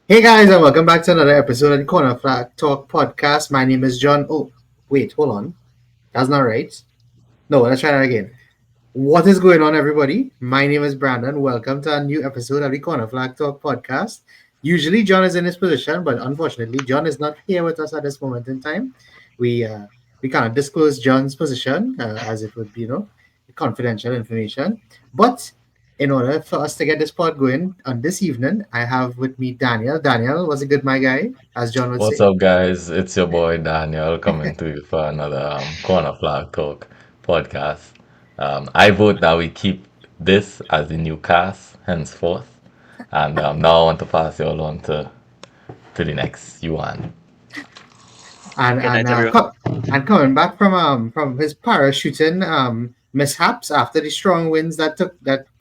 Hey guys, and welcome back to another episode of the Corner Flag Talk podcast. My name is John. Oh, wait, hold on. That's not right. No, let's try that again. What is going on, everybody? My name is Brandon. Welcome to a new episode of the Corner Flag Talk podcast. Usually, John is in his position, but unfortunately, John is not here with us at this moment in time. We uh, we cannot disclose John's position as it would be, confidential information. But in order for us to get this pod going on this evening, I have with me Daniel. Daniel, was a good my guy, as John would What's say. up, guys? It's your boy Daniel coming to you for another Corner Flag Talk podcast. I vote that we keep this as the new cast henceforth, and now I want to pass you all on to the next Yuan. and Good and night, uh, everyone. co- and coming back from his parachuting mishaps after the strong winds that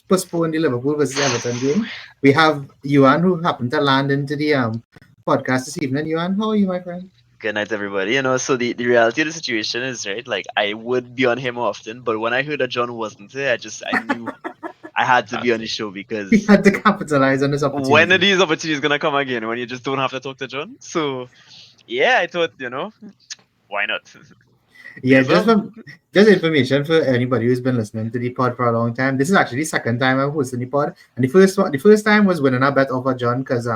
postponed the Liverpool versus Everton game, we have Yuan who happened to land into the podcast this evening. Yuan, how are you, my friend? Good night, everybody. So the reality of the situation is, right, like I would be on him often, but when I heard that John wasn't there, I knew I had to be on the show We because had to capitalize on this when are opportunity. these opportunities gonna come again when you just don't have to talk to John? So yeah, I thought, why not? Might Yeah, as well. just information for anybody who's been listening to the pod for a long time. This is actually the second time I'm hosting the pod, and the first time was winning a bet over John because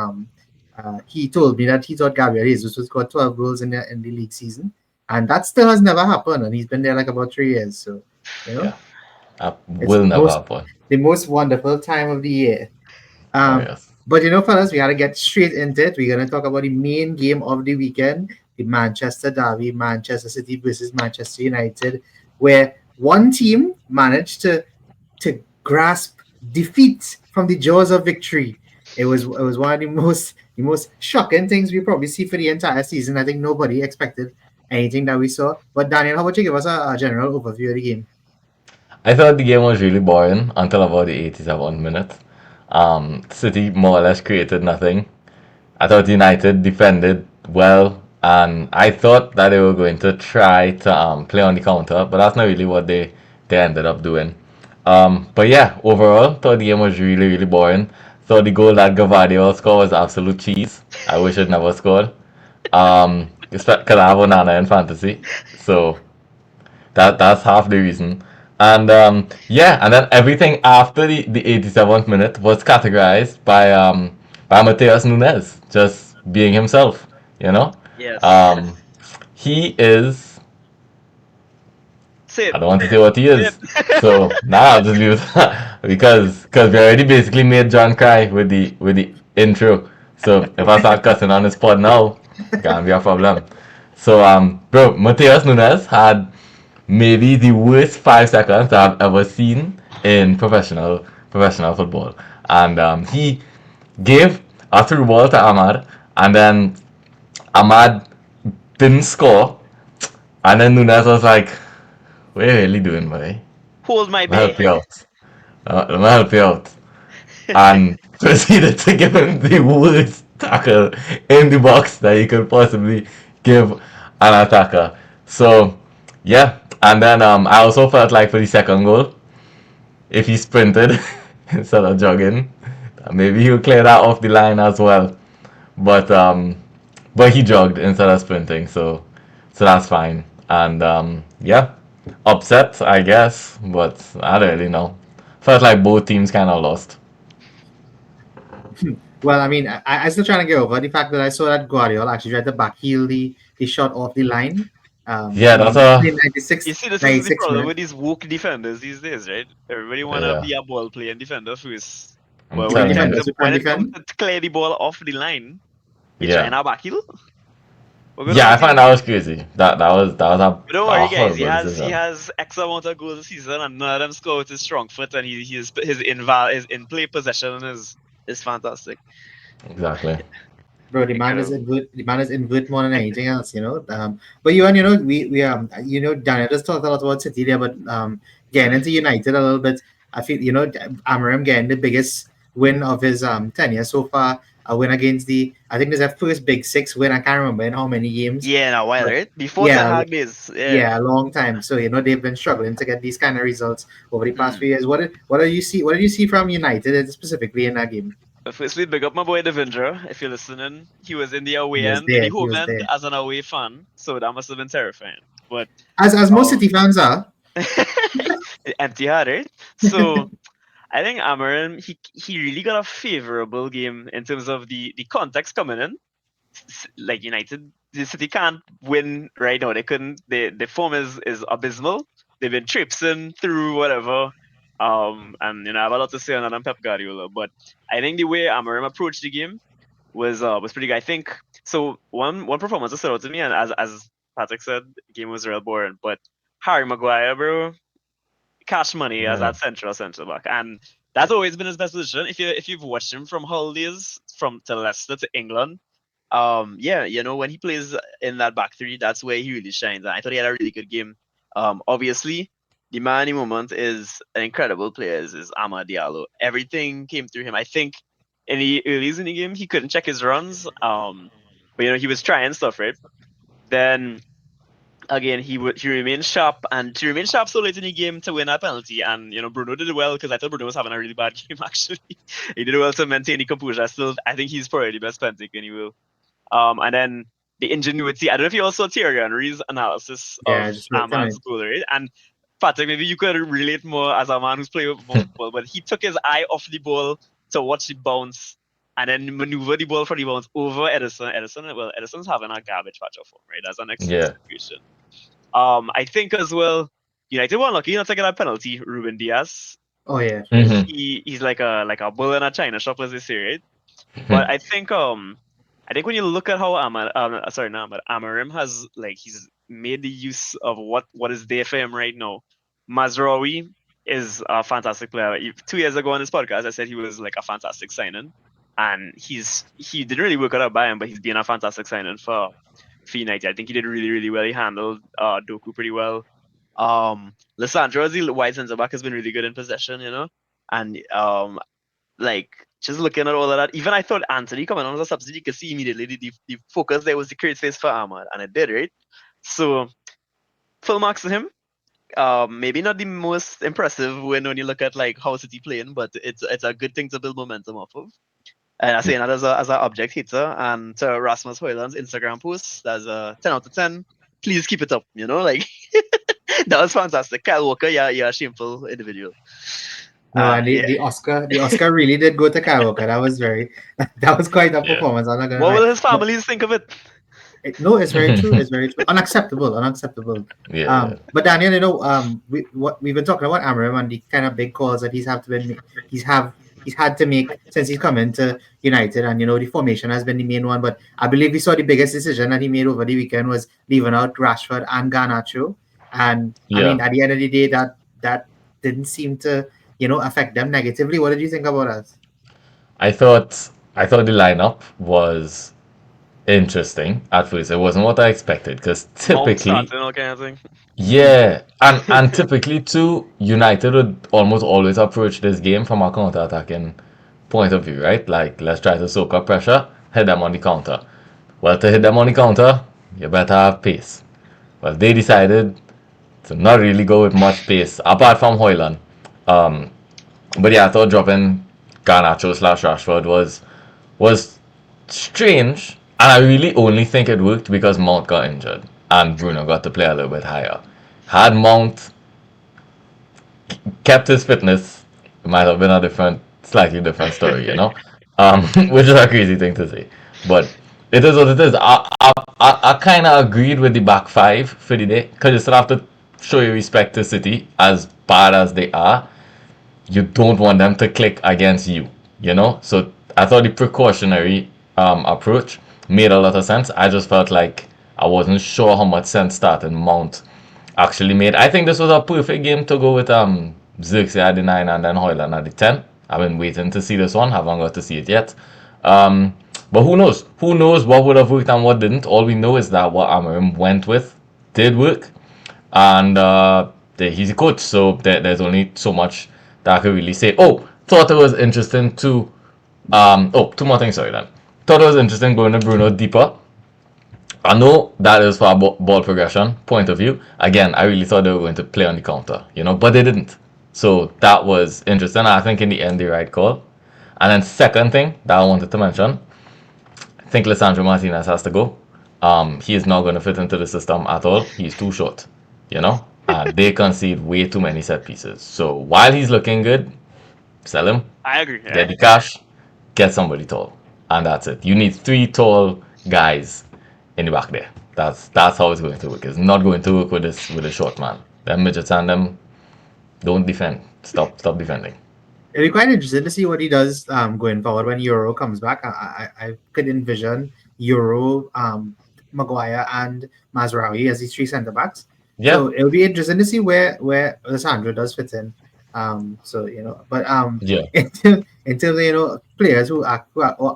he told me that he thought Gabriel Jesus would score 12 goals in the league season, and that still has never happened, and he's been there like about 3 years. So, you know, Yeah, that it's will never happen. the most wonderful time of the year. Oh Um, yes. but fellas, we got to get straight into it. We're gonna talk about the main game of the weekend, the Manchester Derby, Manchester City versus Manchester United, where one team managed to grasp defeat from the jaws of victory. It was one of the most shocking things we probably see for the entire season. I think nobody expected anything that we saw. But Daniel, how about you give us a general overview of the game? I thought the game was really boring until about the 87th minute. City more or less created nothing. I thought United defended well, and I thought that they were going to try to play on the counter, but that's not really what they ended up doing. But yeah, overall, thought the game was really, really boring. Thought the goal that Gavadio scored was absolute cheese. I wish it never scored. Because I have Onana in fantasy, so that's half the reason. And yeah, and then everything after the 87th minute was categorized by Mateus Nunes just being himself, you know? Yes. Um he is Say it. I don't want to say what he Say is. So now I'll just leave it because we already basically made John cry with the intro. So if I start cussing on this pod now, it can't be a problem. So bro, Mateus Nunes had maybe the worst 5 seconds I've ever seen in professional football. And he gave a through ball to Ahmad, and then Ahmad didn't score, and then Nunes was like, "What are you really doing, boy? Hold my Let me help beer. you out. Let me help you out." And proceeded to give him the worst tackle in the box that you could possibly give an attacker. So yeah, and then I also felt like for the second goal, if he sprinted instead of jogging, maybe he'll clear that off the line as well. But he jogged instead of sprinting, so that's fine. And yeah, upset I guess, but I don't really know. Felt like both teams kind of lost. Well, I mean, I still trying to get over the fact that I saw that Guardiola actually tried to backheel the shot off the line. Yeah, that's In a 96, You see, this is the 96 problem minute. with these woke defenders these days, right? Everybody wanna yeah. be a ball playing defender first. I'm But Even telling you. defenders who when can't it comes defend. to clear the ball off the line, you trying Yeah. to back heel? What's going on Yeah, I with find you? that was crazy. That was But don't a worry, guys. He horrible has he decision. has X amount of goals this season, and none of them score with his strong foot, and his in play possession is fantastic. Exactly. Bro, Incredible. the man is invert more than anything else. But we Daniel just talked a lot about City there, but getting into United a little bit, I feel Amorim getting the biggest win of his tenure so far, a win against I think this is their first Big Six win. I can't remember in how many games, Yeah, in a while, but right? Before Ten yeah, Hag days. Yeah. yeah, a long time. So they've been struggling to get these kind of results over the past Hmm. few years. What did you see? What did you see from United specifically in that game? Firstly, big up my boy Devendra. If you're listening, he was in the He away was end, in the there. He home was end there. as an away fan. So that must have been terrifying. But As most um, City fans are. empty hearted. So I think Amorim he really got a favorable game in terms of the context coming in. Like United, the City can't win right now. They couldn't. The form is abysmal. They've been traipsing through whatever. And I have a lot to say on that on Pep Guardiola, but I think the way Amorim approached the game was pretty good. I think so. One performance that stood out to me, and as Patrick said, the game was real boring. But Harry Maguire, bro, cash money as Yeah. that central back, and that's always been his best position. If you've watched him from holidays from to Leicester to England, yeah, when he plays in that back three, that's where he really shines. And I thought he had a really good game. Obviously, the man in the moment is an incredible player. Is Amad Diallo. Everything came through him. I think in the early in the game he couldn't check his runs. But he was trying stuff right. Then again, he remained sharp, and he remained sharp so late in the game to win that penalty. And Bruno did well because I thought Bruno was having a really bad game. Actually, he did well to maintain the composure. Still, I think he's probably the best pen taker in the world. And then the ingenuity. I don't know if you also Thierry Henry's analysis Yeah, of I just looked at Ahmad's it. goal, right? And Patrick, maybe you could relate more as a man who's played more football, but he took his eye off the ball to watch it bounce and then maneuver the ball for the bounce over Edison. Edison's having a garbage patch of form, right? That's an extreme Yeah. situation. I think as well, United were unlucky not to get that penalty. Ruben Diaz, Oh yeah. Mm-hmm. he's like a bull in a china shop, as they say, right? But I think when you look at how Amorim has he's made the use of what is there for him right now. Mazraoui is a fantastic player. 2 years ago on this podcast, I said he was like a fantastic signing, and he didn't really work out at Bayern, but he's been a fantastic signing for United. I think he did really really well. He handled Doku pretty well. Lissandro as the wide centre back has been really good in possession, and like just looking at all of that, even I thought Anthony coming on as a substitute, you could see immediately the focus there was the create space for Ahmad, and it did, right? So full marks to him. Maybe not the most impressive when you look at like how City playing, but it's a good thing to build momentum off of. And I say that as an object hitter, and to Rasmus Højlund's Instagram post, that's a 10 out of 10. Please keep it up, like that was fantastic. Kyle Walker, yeah, a shameful individual. No, and Yeah. the Oscar really did go to Karaoke. That was quite a Yeah. performance. I'm not gonna What lie. will his families think of it? No, it's very true. It's very true. Unacceptable. Yeah. But Daniel, we've been talking about Amorim and the kind of big calls that he's had to make since he's come into United, and the formation has been the main one. But I believe we saw the biggest decision that he made over the weekend was leaving out Rashford and Garnacho. And I Yeah. mean, at the end of the day, that didn't seem to affect them negatively. What did you think about us? I thought the lineup was interesting at first. It wasn't what I expected because Mount typically, starting, all kind of thing. yeah, and typically too, United would almost always approach this game from a counter-attacking point of view, right? Like, let's try to soak up pressure, hit them on the counter. Well, to hit them on the counter, you better have pace. Well, they decided to not really go with much pace apart from Højlund. Um, but yeah, I thought dropping Garnacho slash Rashford was strange, and I really only think it worked because Mount got injured and Bruno got to play a little bit higher. Had Mount kept his fitness, it might have been a slightly different story. Which is a crazy thing to say, but it is what it is. I kind of agreed with the back five for the day because you still have to show your respect to City as bad as they are. You don't want them to click against you. So I thought the precautionary approach made a lot of sense. I just felt like I wasn't sure how much sense starting Mount actually made. I think this was a perfect game to go with Xerxes at the 9 and then Højlund at the 10. I've been waiting to see this one, haven't got to see it yet. But who knows? Who knows what would have worked and what didn't? All we know is that what Amorim went with did work, and he's a coach, so there's only so much that I could really say. Oh, thought it was interesting to two more things. Sorry, then. Thought it was interesting going to Bruno deeper. I know that is for a ball progression point of view. Again, I really thought they were going to play on the counter, but they didn't. So that was interesting. I think in the end, the right call. And then second thing that I wanted to mention, I think Lisandro Martinez has to go. He is not going to fit into the system at all. He's too short, you know. And they concede way too many set pieces. So while he's looking good, sell him, I agree. get Yeah. the cash, get somebody tall, and that's it. You need three tall guys in the back there. That's how it's going to work. It's not going to work with this with a short man. Them midgets and them don't defend. Stop defending. It'll be quite interesting to see what he does going forward when Euro comes back. I could envision Euro, Maguire, and Mazraoui as these three centre backs. Yeah, So it'll be interesting to see where Alessandro does fit in. So but yeah, until players who are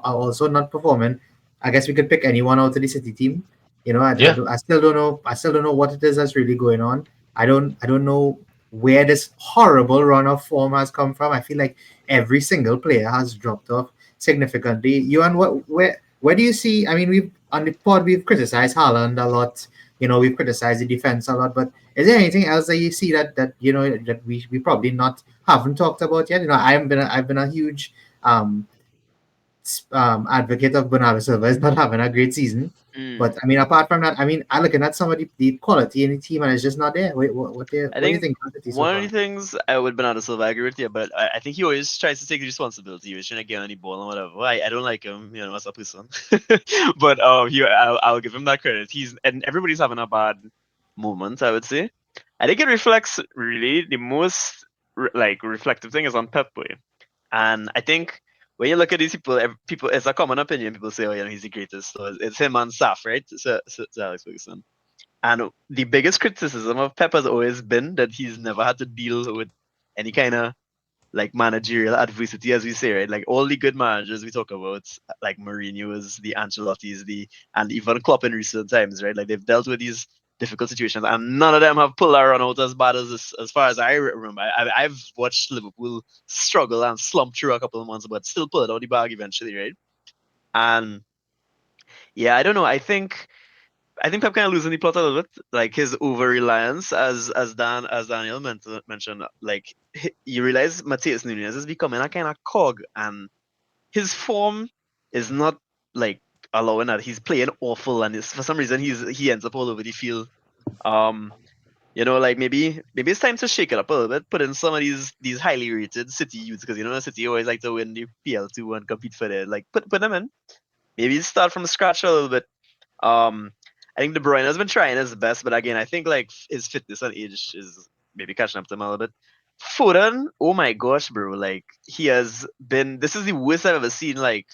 also not performing, I guess we could pick anyone out of the City team. yeah, I still don't know. I still don't know what it is that's really going on. I don't know where this horrible run of form has come from. I feel like every single player has dropped off significantly. Ewan, where do you see? I mean, we've on the pod we've criticized Haaland a lot. We've criticized the defense a lot, but is there anything else that you see that we probably not haven't talked about yet? I've been a huge advocate of Bernardo Silva is not having a great season. Mm. But I mean, apart from that, I mean, I'm looking at some of the quality in the team, and it's just not there. What I do you think think about the team so one of the far? things I would Bernardo Silva, I agree with you, but I think he always tries to take responsibility. He was trying to get on the ball and whatever. I don't like him, as a person. But I'll give him that credit. And everybody's having a bad moment, I would say. I think it reflects really the most reflective thing is on Pep Boy. And I think when you look at these people, people it's a common opinion. People say, "Oh, he's the greatest." So it's him and Saf, right? So Alex Ferguson. And the biggest criticism of Pep has always been that he's never had to deal with any kind of like managerial adversity, as we say, right? Like all the good managers we talk about, like Mourinho's, the Ancelotti's, and even Klopp in recent times, right? Like they've dealt with these difficult situations, and none of them have pulled a run out as bad as far as I remember. I've watched Liverpool struggle and slump through a couple of months, but still pull it out the bag eventually, right? And yeah, I don't know. I think Pep kind of losing the plot a little bit, like his over reliance, as Daniel mentioned. Like you realize Mateus Nunes is becoming a kind of cog, and his form is not like allowing that. He's playing awful, and for some reason he ends up all over the field. Um, like maybe it's time to shake it up a little bit, put in some of these highly rated City youths, because City always like to win the PL2 and compete for it. Like put them in. Maybe start from scratch a little bit. um, I think De Bruyne has been trying his best, but again, I think like his fitness and age is maybe catching up to him a little bit. Foden, oh my gosh, bro! Like he has been. This is the worst I've ever seen. Like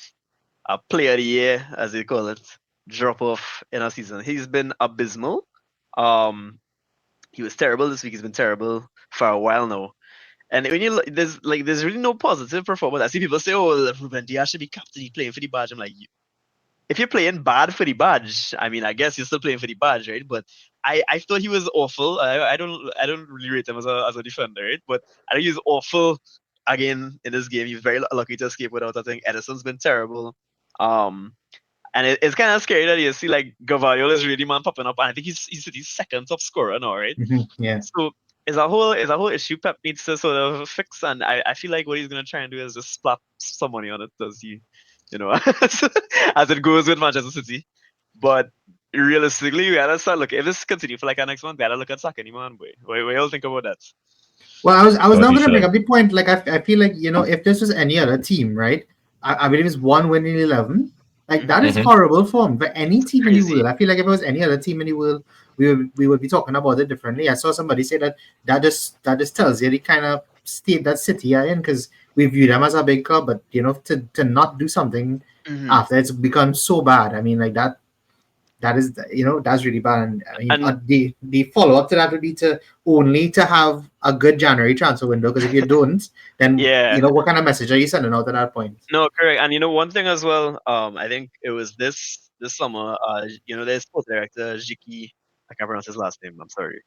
a player of the year, as they call it, drop off in a season. He's been abysmal. Um, he was terrible this week. He's been terrible for a while now. And when you look, there's really no positive performance. I see people say, "Oh, Ruben Dias should be captain. He's playing for the badge." I'm like, if you're playing bad for the badge, I mean, I guess you're still playing for the badge, right? But I thought he was awful. I don't really rate him as a defender, right? But I think he's awful again in this game. He's very lucky to escape without. I think Edison's been terrible. Um, and it's kind of scary that you see like Gavardiola is really man popping up, and I think he's his second top scorer now, right? Yeah. So it's a whole issue Pep needs to sort of fix, and I feel like what he's gonna try and do is just slap some money on it as as it goes with Manchester City. But realistically, we gotta start looking. If this continues for like a next month, we gotta look at Saka anymore, boy. What y'all think about that? Well, I was what now you going to bring should. up the point. Like I feel like if this was any other team, right? I believe it's one win in 11. Like that Mm-hmm. is Mm-hmm. horrible form for any team in the Crazy. world. I feel like if it was any other team in the world, we would be talking about it differently. I saw somebody say that just tells you the kind of state that City are in, because we view them as a big club, but to not do something Mm-hmm. after it's become so bad. I mean, like that's really bad. And I mean, And the follow up to that would be to have a good January transfer window, because if you don't, then yeah, what kind of message are you sending out at that point? no, correct. And one thing as well. I think it was this summer. Their sports director Jiki, I can't pronounce his last name. I'm sorry.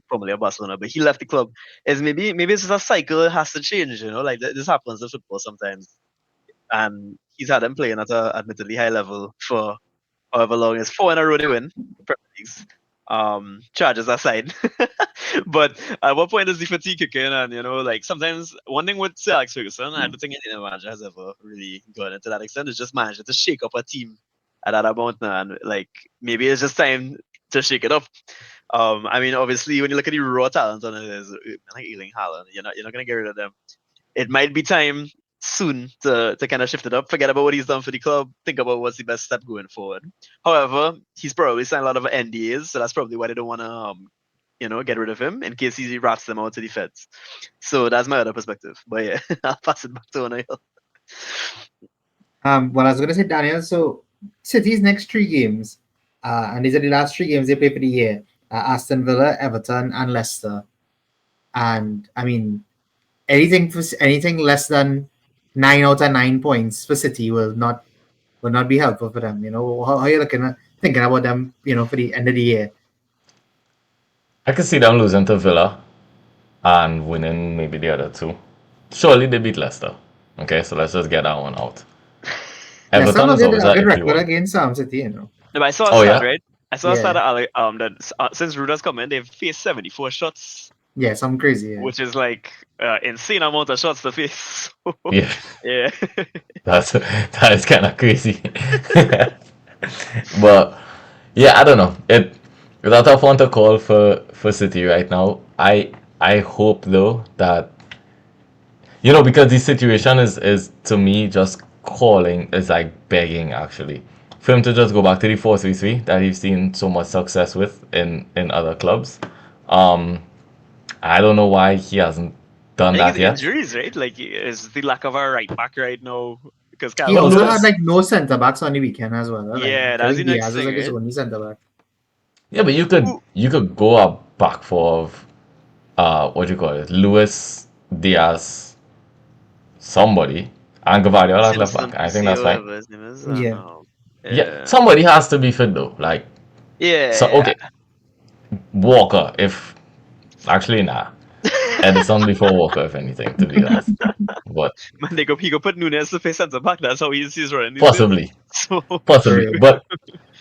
Formerly of Barcelona, but he left the club. Is maybe it's just a cycle that has to change. Like this happens in football sometimes, and he's had them playing at a admittedly high level for however long. It's four in a row they win the Premier Leagues. Charges aside. But at what point does the fatigue kick in? And like sometimes one thing with Sir Alex Ferguson, I don't think any manager has ever really gone into that extent, is just managed to shake up a team at that amount now. And like maybe it's just time to shake it up. I mean, obviously, when you look at the raw talent on it, is like Erling Haaland, you're not gonna get rid of them. It might be time soon to kind of shift it up. Forget about what he's done for the club. Think about what's the best step going forward. However, he's probably signed a lot of NDAs, so that's probably why they don't want to, get rid of him in case he rats them out to the feds. So that's my other perspective. But yeah, I'll pass it back to O'Neill. Well, I was going to say, Daniel, so City's next 3 games, and these are the last 3 games they play for the year, Aston Villa, Everton, and Leicester. And, I mean, anything less than 9 out of 9 points for City will not be helpful for them. How are you thinking about them, for the end of the year? I could see them losing to Villa and winning maybe the other two. Surely they beat Leicester. Okay, so let's just get that one out. Everton is always a good a record one. against City, No, but I saw a stat, right? I saw a stat that since Ruda's come in, they've faced 74 shots. Yeah, something crazy. Yeah. Which is like insane amount of shots to face. Yeah. Yeah. that is kind of crazy. But yeah, I don't know. It's a tough one to call for City right now. I hope though that because the situation is to me just calling is like begging actually for him to just go back to the 4-3-3 that he's seen so much success with in other clubs. I don't know why he hasn't done that yet. Injuries, right? Like, is the lack of a right back right now? Because he also had like no centre backs on the weekend as well. Yeah, that's the next thing. Like his only centre back. Yeah, but you could go a back four of what do you call it? Lewis, Diaz, somebody, and Gvardiol at left back. I think that's fine. Yeah, somebody has to be fit though. Like, so okay, Walker. If actually nah, Edison before Walker, if anything, to be honest. But man, he could put Nunes to play centre back. That's how he's running. Possibly, but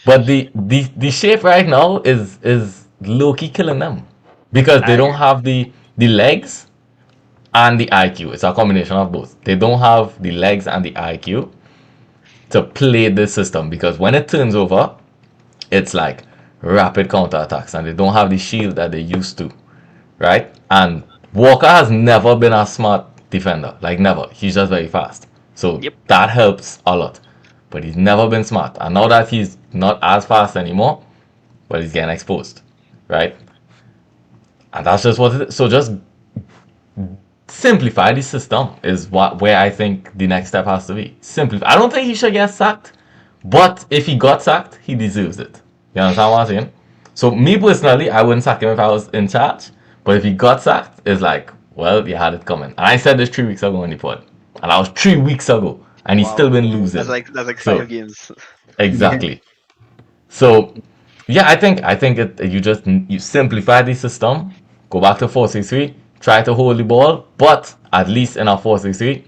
the shape right now is low-key killing them because they don't have the legs and the IQ. It's a combination of both. They don't have the legs and the IQ to play this system because when it turns over, it's like rapid counterattacks and they don't have the shield that they used to, right? And Walker has never been a smart defender, like never. He's just very fast. So that helps a lot. But he's never been smart. And now that he's not as fast anymore, well, he's getting exposed, right? And that's just what it is. So just simplify the system is where I think the next step has to be. Simplify. I don't think he should get sacked, but if he got sacked, he deserves it. You understand what I'm saying? So me personally, I wouldn't sack him if I was in charge. But if he got sacked, it's like, well, you had it coming. And I said this 3 weeks ago in the pod. And that was 3 weeks ago. And he's still been losing. That's like 5 games. Exactly. Yeah. So yeah, I think you simplify the system, go back to 4-3-3, try to hold the ball, but at least in our 4-3-3,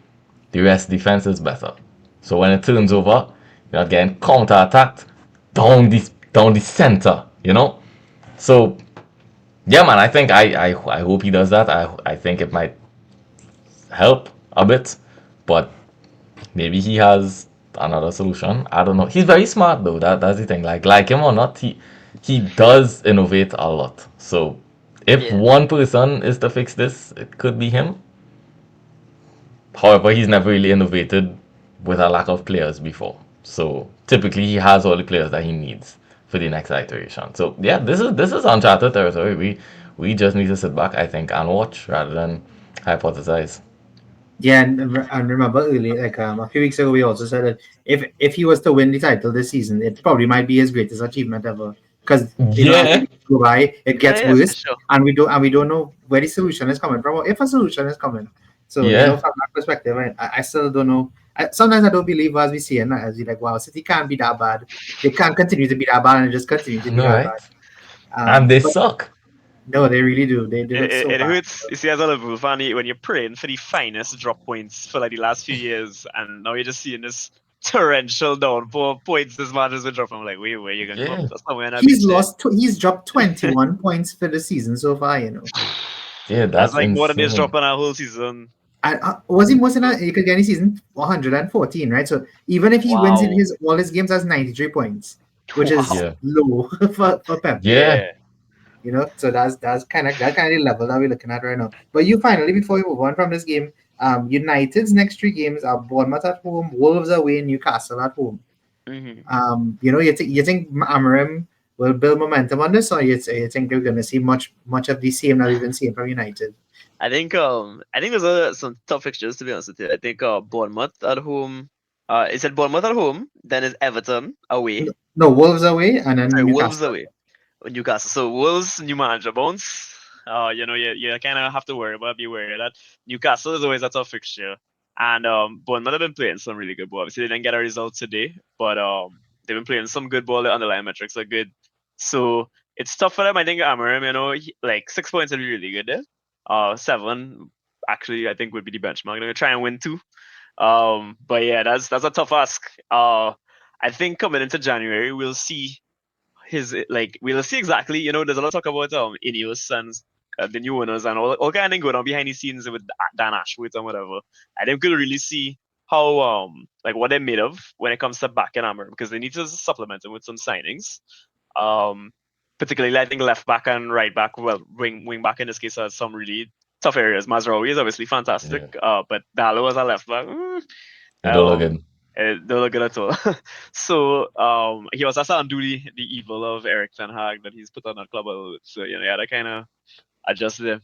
the rest defense is better. So when it turns over, you're not getting counter-attacked down the center, So yeah, man, I think I hope he does that. I think it might help a bit, but maybe he has another solution. I don't know. He's very smart though. That's the thing. Like him or not, he does innovate a lot. So if one person is to fix this, it could be him. However, he's never really innovated with a lack of players before. So typically he has all the players that he needs for the next iteration. So yeah, this is uncharted territory. We just need to sit back, I think, and watch rather than hypothesize. Yeah, and remember earlier, like a few weeks ago, we also said that if he was to win the title this season, it probably might be his greatest achievement ever. Because it gets worse, sure. and we don't know where the solution is coming from, or if a solution is coming. So from that perspective, I still don't know. Sometimes I don't believe as we see, and as you like, wow, City can't be that bad. They can't continue to be that bad and just continue to be that bad. And they suck. No, they really do. They do it hurts. You see, as a Liverpool fan, when you're praying for the finest drop points for like the last few years, and now you're just seeing this torrential downpour points this match has been dropping. I'm like, wait, where you gonna come Yeah. from? Somewhere in a He's beach there. lost. He's dropped 21 points for the season so far. Yeah, That's that's like more than he's insane. dropping our whole season. And was he most in a you could get any season 114, right? So even if he wins in Wow. his all his games, that's 93 points, which is Yeah. low for Pep. Yeah. So that's kind of the level that we're looking at right now. But you finally, before we move on from this game, United's next three games are Bournemouth at home, Wolves away, Newcastle at home. Hmm. You think Amorim will build momentum on this, or you think you're going to see much of the same that we've been seeing from United? I think there's some tough fixtures, to be honest with you. I think Bournemouth at home. Is it Bournemouth at home? Then it's Everton away. No, Wolves away and then Sorry, Newcastle. Wolves away. Newcastle. So Wolves, new manager bounce. You kind of have to be wary of that. Newcastle is always a tough fixture, and Bournemouth have been playing some really good ball. Obviously, they didn't get a result today, but they've been playing some good ball. The underlying metrics are good, so it's tough for them. I think Amorim, like 6 points would be really good there. 7, actually, I think would be the benchmark. They're gonna try and win 2. But yeah, that's a tough ask. I think coming into January, we'll see we'll see exactly. There's a lot of talk about Ineos and the new owners and all kind of thing going on behind the scenes with Dan Ashworth and whatever. I think we'll really see how what they're made of when it comes to back and Amorim, because they need to supplement them with some signings. Particularly I think left back and right back. Well, wing back in this case has some really tough areas. Mazraoui is obviously fantastic, but Dallo as a left back, It don't look good. it don't look good at all. So he also has to undo the evil of Eric Ten Hag that he's put on that club a little bit. So you had to kind of adjust there.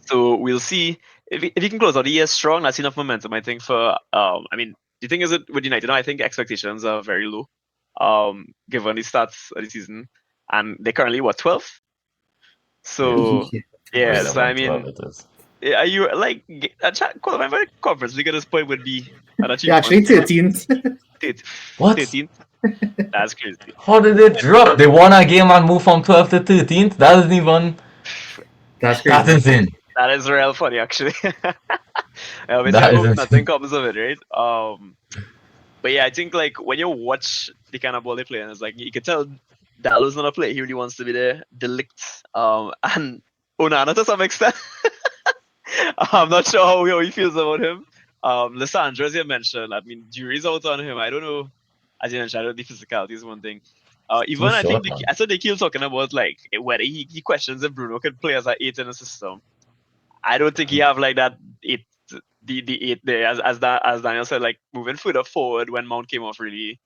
So we'll see if he can close out the year strong. That's enough momentum, I think. For the thing is that with United, I think expectations are very low, given the stats of the season, and they're currently 12th. So yeah, so I mean, are you like qualifying for the conference league at this point would be an achievement? Actually 13th. What? 13th? That's crazy. How did it drop? They won a game and moved from 12th to 13th? That isn't even... That's crazy. That's insane. That is real funny, actually. Obviously, That I hope is nothing comes of it, right? But yeah, I think like when you watch the kind of ball they play, and it's like you can tell Dallo's not a player. He really wants to be there. Delict, and Onana to some extent. I'm not sure how he feels about him. Lissandro, as you mentioned, I mean, jury's out on him. I don't know. As you mentioned, I don't know the physicality is one thing. Even I think I saw they keep talking about like whether he questions if Bruno could play as an 8 in the system. I don't think he have like that 8, the 8 there as Daniel said, like moving further forward when Mount came off really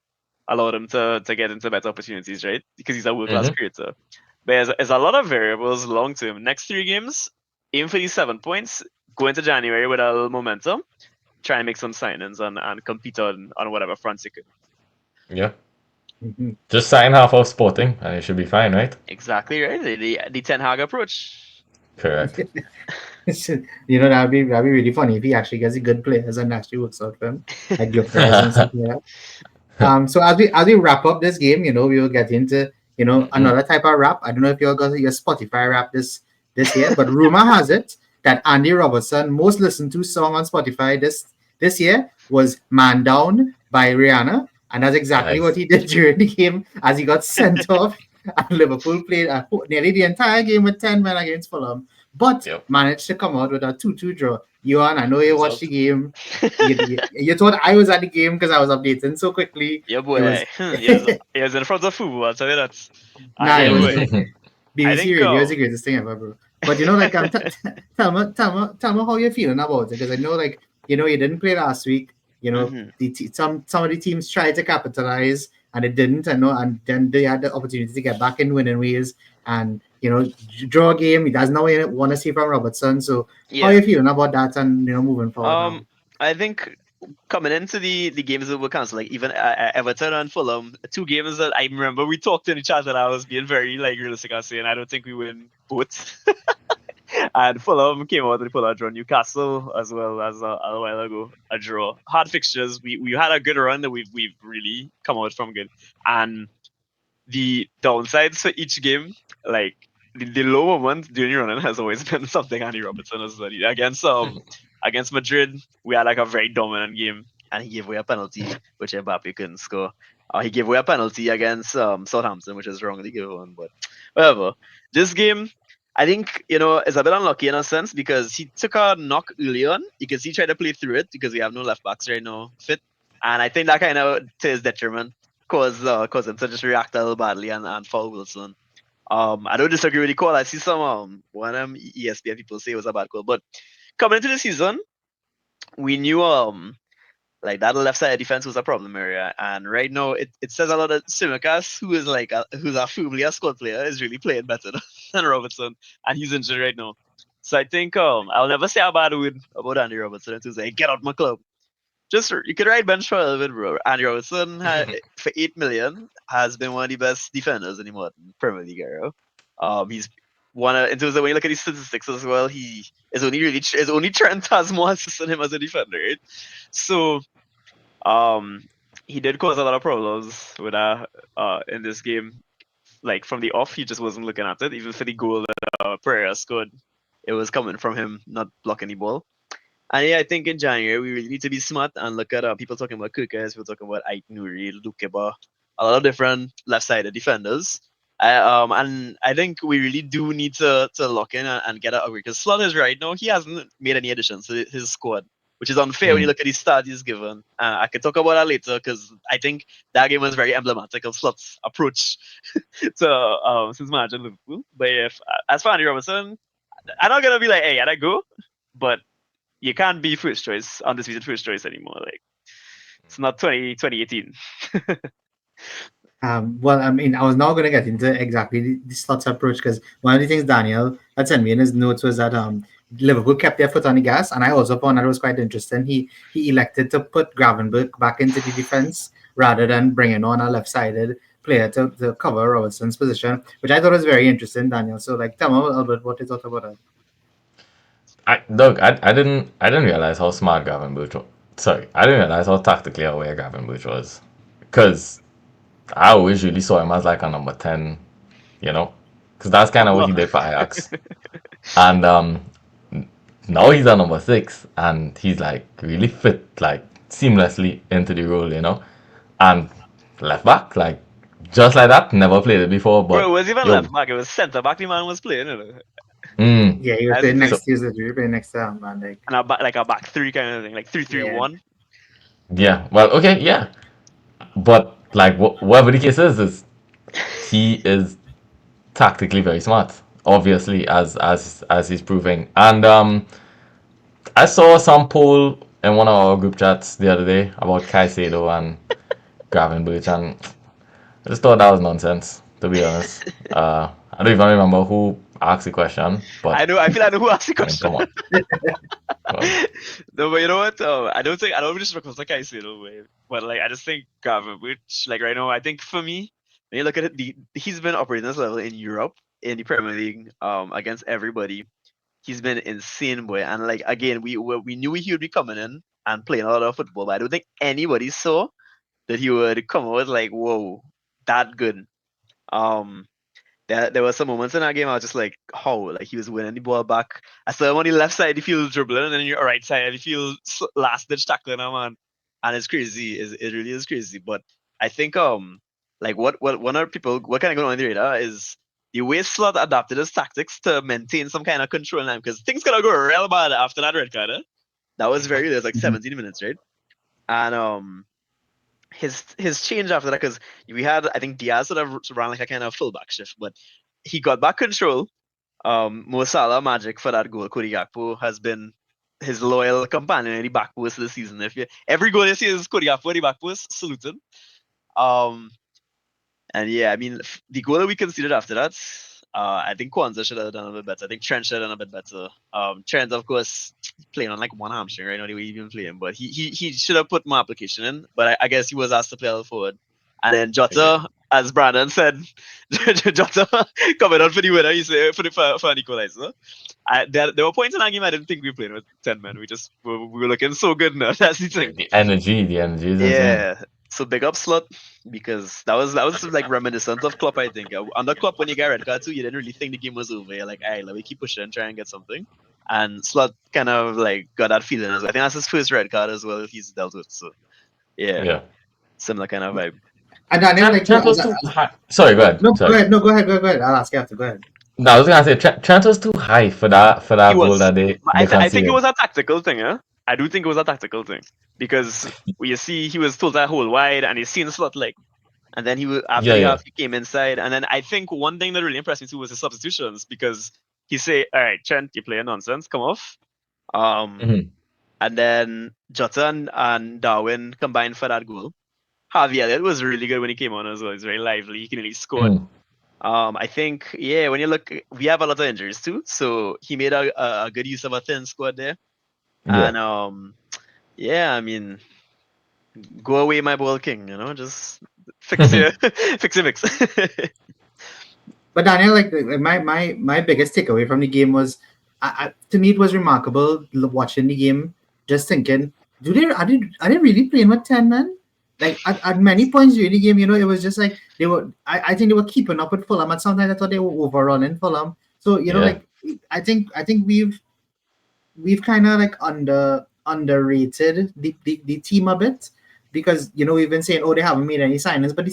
allowed him to get into better opportunities, right? Because he's a world class creator. But there's a lot of variables long term. Next 3 games, aim for these 7 points. Go into January with a little momentum. Try and make some signings and compete on whatever fronts you could. Yeah. Just sign half of Sporting and it should be fine, right? Exactly right. The Ten Hag approach. Correct. That'd be really funny if he actually gets a good players and actually works out for him, like Gyökeres and stuff like that. So as we wrap up this game, we will get into another type of rap. I don't know if you're gonna your Spotify rap this year, but rumor has it that Andy Robertson most listened to song on Spotify this year was "Man Down" by Rihanna. And that's exactly what he did during the game as he got sent off. And Liverpool played nearly the entire game with 10 men against Fulham, but managed to come out with a 2-2 draw. Johan, I know you watched the game. You thought I was at the game because I was updating so quickly. Yeah, boy. He was in front of football, I'll tell you that. BBC Radio is the greatest thing ever, bro. But tell me how you're feeling about it, because I know you didn't play last week. Some of the teams tried to capitalize and it didn't. I know, and then they had the opportunity to get back in winning ways and draw a game. That's not what you want to see from Robertson. So how are you feeling about that and moving forward? I think coming into the games that were cancelled, like even Everton and Fulham, 2 games that I remember we talked in the chat and I was being very realistic. I was saying I don't think we win both. And Fulham came out and pulled a draw. Newcastle as well as a while ago, a draw. Hard fixtures. We had a good run that we've really come out from good. And the downsides for each game, like the low moment during the running has always been something Andy Robertson has done. Against Madrid, we had like a very dominant game. and he gave away a penalty, which Mbappe couldn't score. He gave away a penalty against Southampton, which is wrongly given, but whatever. This game, I think, is a bit unlucky in a sense because he took a knock early on. You can see he tried to play through it because we have no left backs right now fit. And I think that kind of, to his detriment, caused him to just react a little badly and foul Wilson. I don't disagree with the call. I see some one of them ESPN people say it was a bad call. But coming into the season, we knew like that left side defense was a problem area, and right now it says a lot that Tsimikas, who is who's a firmly a squad player, is really playing better than Robertson, and he's injured right now. So I think I'll never say a bad word about Andy Robertson to say get out my club. Just you could ride bench for a little bit, bro. Andy Robertson for 8 million has been one of the best defenders in the modern Premier League era. He's in terms of when you look at his statistics as well, he is only Trent has more assists than him as a defender, right? So he did cause a lot of problems with in this game. Like from the off, he just wasn't looking at it. Even for the goal that Pereira scored, it was coming from him not blocking the ball. And yeah, I think in January we really need to be smart and look at people talking about Kukas, people talking about Ait Nouri, Lukeba, a lot of different left-sided defenders. And I think we really do need to lock in and get out of because Slot is right now. He hasn't made any additions to his squad, which is unfair when you look at the start he's given. I can talk about that later because I think that game was very emblematic of Slot's approach to since managing Liverpool. But as for Andy Robertson, I'm not gonna be like, hey, I go, but you can't be first choice, undisputed first choice anymore. Like it's not 2018. Well, I mean, I was now going to get into exactly the Slot's approach because one of the things Daniel had sent me in his notes was that Liverpool kept their foot on the gas, and I also found that it was quite interesting. He elected to put Gravenberch back into the defense rather than bringing on a left-sided player to cover Robertson's position, which I thought was very interesting, Daniel. So, tell me a little bit what you thought about that. I didn't realize how smart Gravenberch was. Sorry, I didn't realize how tactically aware Gravenberch was, because I always really saw him as like a number 10, because that's kind of what he did for Ajax. And now he's a number 6, and he's like really fit, like seamlessly into the role, and left back, like just like that, never played it before. But bro, it was even left back. It was centre back. The man was playing. Yeah, he was playing next Tuesday. He was playing next to Van Dijk. And a back three kind of thing, like 3-3-1. Yeah. Well, okay, yeah. But like whatever the case is he is tactically very smart, obviously, as he's proving. And I saw some poll in one of our group chats the other day about Caicedo and Gravenberch, and I just thought that was nonsense, to be honest. I don't even remember who asked the question, but I know who asked the question. Come on. No, but you know what? I don't just because like Caicedo way, but I just think Gravenberch, right now, I think for me, when you look at it, he's been operating this level in Europe in the Premier League against everybody. He's been insane, boy. And again, we knew he would be coming in and playing a lot of football, but I don't think anybody saw that he would come out whoa, that good. There were some moments in that game I was just like, how? He was winning the ball back. I saw him on the left side of the field dribbling, and then your right side of the field last ditch tackling him, man. And it's crazy. It really is crazy. But I think what kind of going on in the radar is the way Slot adapted his tactics to maintain some kind of control in them, because things gonna go real bad after that red card. That was very there's 17 minutes, right? And his change after that, because we had, I think Diaz sort of ran a kind of fullback shift, but he got back control. Mo Salah magic for that goal. Cody Gakpo has been his loyal companion in the back post this season. Every goal you see is Cody Gakpo in the back post, saluted. And yeah, I mean, the goal that we conceded after that, I think Kwanzaa should have done a bit better. I think Trent should have done a bit better. Trent, of course, playing on one hamstring right now, the way he's been playing, but he should have put more application in. But I guess he was asked to play all forward. And then Jota, as Brandon said, Jota coming on for the winner, he said, for an equalizer. There were points in that game I didn't think we were playing with 10 men. We were looking so good now. That's the thing. The energy is insane. Yeah. So big up Slot, because that was reminiscent of Klopp, I think. Under Klopp, when you got red card too, you didn't really think the game was over. You're like, alright, let me keep pushing and try and get something. and Slot kind of like got that feeling as well. I think that's his first red card as well he's dealt with. So yeah, Yeah. similar kind of vibe. And Daniel, like, Trent was too high. Sorry, go ahead. no, go Sorry. ahead, no, go ahead, go ahead. I'll ask you after. Go ahead. No, I was gonna say Trent was too high for that He goal was. that they But they I think it conceded. was a tactical thing, huh? I do think it was a tactical thing because you see he was told that hole wide and he seen Slot like, and then after Yeah, the yeah. half he came inside, and then I think one thing that really impressed me too was his substitutions because he say, "All right, Trent, you playing nonsense, come off." Um, Mhm. and then Jota and Darwin combined for that goal. Harvey Elliott was really good when he came on as well. He's very lively. He can really score. Mhm. I think when you look, we have a lot of injuries too, so he made a good use of a thin squad there. Yeah. And I mean, go away, my ball king. Just fix your fix your mix. But Daniel, like, my biggest takeaway from the game was, to me, it was remarkable watching the game, just thinking, are they really playing with 10 men? Like at many points during the game, it was just like they were. I think they were keeping up with Fulham, and sometimes I thought they were overrunning Fulham. So Yeah. like, I think we've kind of like underrated the team a bit, because we've been saying, oh, they haven't made any signings, but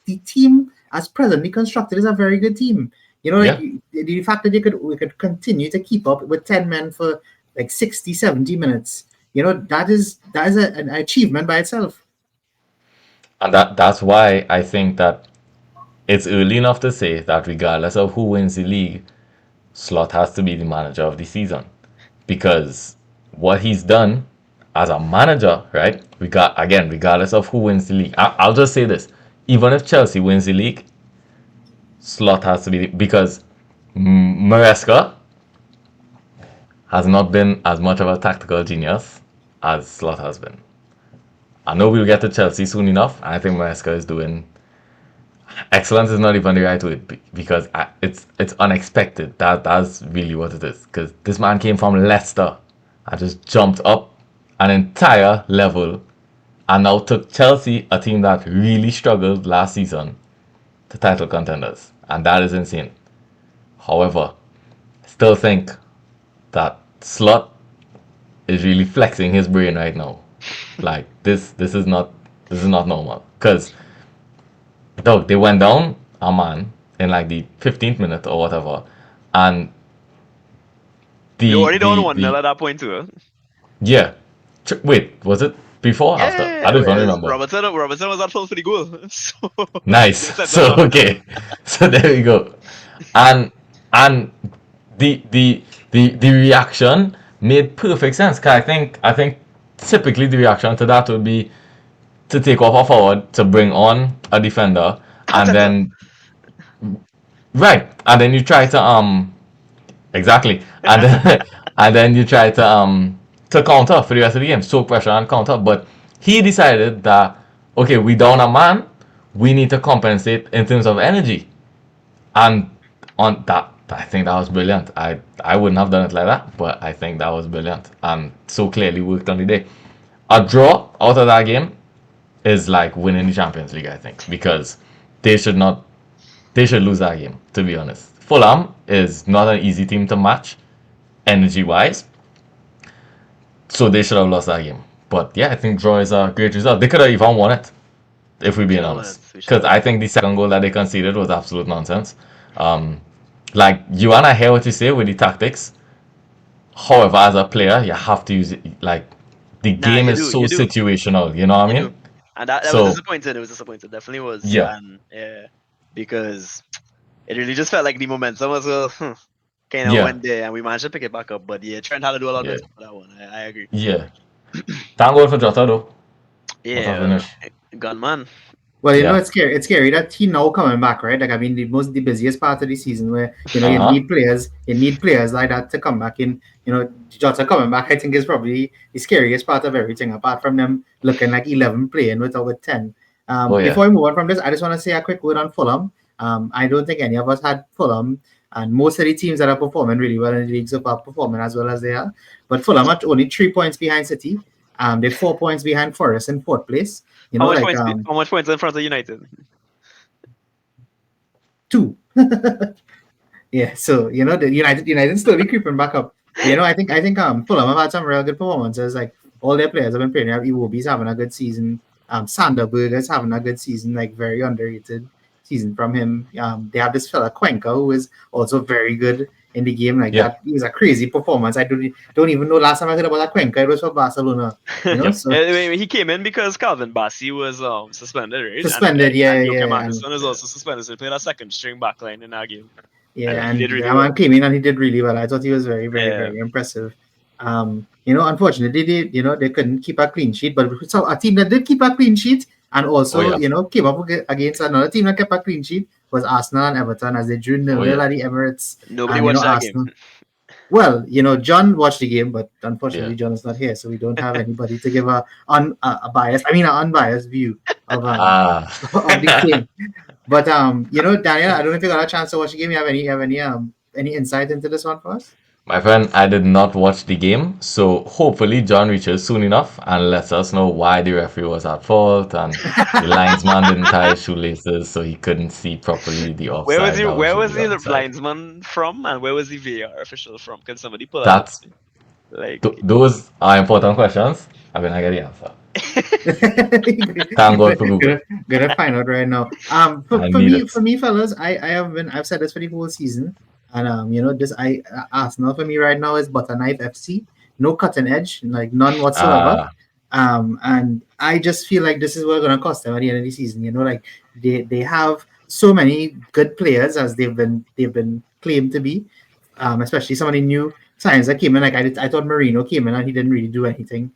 the team as presently constructed is a very good team. Like, Yeah. the fact that we could continue to keep up with 10 men for like 60, 70 minutes, that is an achievement by itself. And that's why I think that it's early enough to say that regardless of who wins the league, Slot has to be the manager of the season. Because what he's done as a manager, right? Regardless of who wins the league, I'll just say this: even if Chelsea wins the league, Slot has to be because Maresca has not been as much of a tactical genius as Slot has been. I know we'll get to Chelsea soon enough, and I think Maresca is doing excellence is not even the right word because it's unexpected. That's really what it is. Because this man came from Leicester and just jumped up an entire level and now took Chelsea, a team that really struggled last season, to title contenders, and that is insane. However, I still think that Slot is really flexing his brain right now. Like this is not normal because dog, they went down a man in like the 15th minute or whatever, and We the already down the 1-0 the at that point too. Huh? yeah. Wait, was it before or after? I Yeah, don't even remember. Robertson was at fault for the goal, so Nice. they set them So up. okay, so there we go, and the reaction made perfect sense. Cause I think typically the reaction to that would be to take off a forward to bring on a defender, and Ateta. then right, and then you try to exactly. And then, and then you try to counter for the rest of the game, soak pressure and counter. But he decided that okay, we down a man, we need to compensate in terms of energy. And on that, I think that was brilliant. I wouldn't have done it like that, but I think that was brilliant and so clearly worked on the day. A draw out of that game is like winning the Champions League, I think, because they should not they should lose that game, to be honest. Fulham is not an easy team to match energy wise, so they should have lost that game. But yeah, I think draw is a great result. They could have even won it, if we're We being should have won it. honest. We should Because have won I it. think the second goal that they conceded was absolute nonsense. Um, like, you and I hear what you say with the tactics. However, as a player, you have to use it. Like, the Nah, game you is do, so you do, situational, you know what I you do. mean? And that was So, disappointing. It was disappointing. Definitely was. yeah, And yeah, because it really just felt like the momentum was kind of yeah, went there, and we managed to pick it back up. But yeah, Trent had to do a lot yeah, better for that one. I agree. yeah. Thank God for Jota, though. What a Yeah, finish. gunman. Well, Yeah. it's scary that he now coming back, right? Like, I mean, the busiest part of the season, where you Uh-huh. need players like that to come back in. Jota coming back, I think, is probably the scariest part of everything, apart from them looking like 11 playing with 10. Oh, yeah. Before we move on from this, I just want to say a quick word on Fulham. I don't think any of us had Fulham, and most of the teams that are performing really well in the league so far performing as well as they are. But Fulham are only 3 points behind City. They're 4 points behind Forest in fourth place. How much Like, points? How much points in front of United? 2. Yeah, so the United slowly creeping back up. I think Fulham have had some real good performances. Like all their players have been playing. You have Iwobi's having a good season. Sanderberg is having a good season, like very underrated season from him. They have this fella Cuenca who is also very good in the game. Like Yeah, that, it was a crazy performance. I don't even know last time I heard about that Cuenca. It was for Barcelona. yep. So He came in because Calvin Bassey was suspended, right? suspended, yeah, And Joachim yeah, and Anderson is also suspended, so he played a second string backline in that game, and yeah, he did and really that man well. came in and he did really well. I thought he was very, very, Yeah. very impressive. Unfortunately, they couldn't keep a clean sheet, but so a team that did keep a clean sheet and Oh also, yeah. came up against another team that kept a clean sheet was Arsenal and Everton as they drew Oh 0-0 yeah. at the Emirates. Nobody And, watched that game. Arsenal. Well, John watched the game, but Yeah. unfortunately, John is not here, so we don't have anybody to give a biased, an unbiased view of Ah. of the game. But Daniel, I don't know if you got a chance to watch the game. You have any insight into this one for us? My friend, I did not watch the game, so hopefully John reaches soon enough and lets us know why the referee was at fault and the linesman didn't tie his shoelaces so he couldn't see properly the offside that was Where was really the onside. linesman from, and where was the VAR official from? Can somebody pull that up? That's Like, those are important questions. I'm gonna get the answer. Thank God for Google. gonna, gonna find out right now. I For need me, it. for me, fellas, I've said this for the whole season, and this Arsenal for me right now is butter knife FC, no cutting edge, like none whatsoever. Ah, And I just feel like this is what going to cost them at the end of the season. Like they have so many good players as they've been claimed to be, especially some of the new signs that came in. Like I thought Marino came in and he didn't really do anything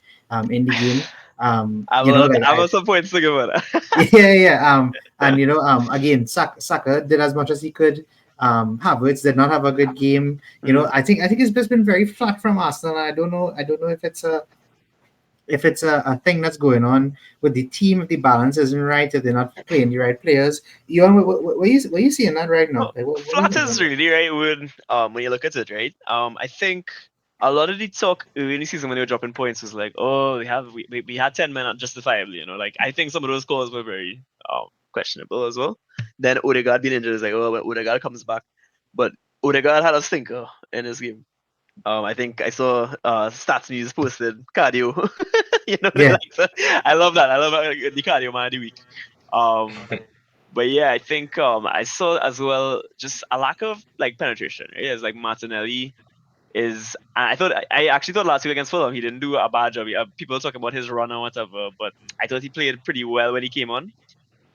in the game. I have some points to give on that. Yeah, yeah. And again, Saka did as much as he could. Havertz did not have a good game. I think it's just been very flat from Arsenal. I don't know if it's a thing that's going on with the team, if the balance isn't right, if they're not playing the right players. Where you seeing that right now? Well, Like, what do you flat think is about it? really right when you look at it, right? I think a lot of the talk early in the season when they were dropping points was like, oh, we had 10 men justifiably, Like I think some of those calls were very questionable as well. Then Odegaard being injured is like, oh, but Odegaard comes back, but Odegaard had a stinker in his game. I think I saw Stats News posted cardio. Yeah, I love that. I love the cardio man of the week. But yeah, I think I saw as well just a lack of like penetration. Right? It's like Martinelli is. I actually thought last week against Fulham he didn't do a bad job. People talking about his run or whatever, but I thought he played pretty well when he came on.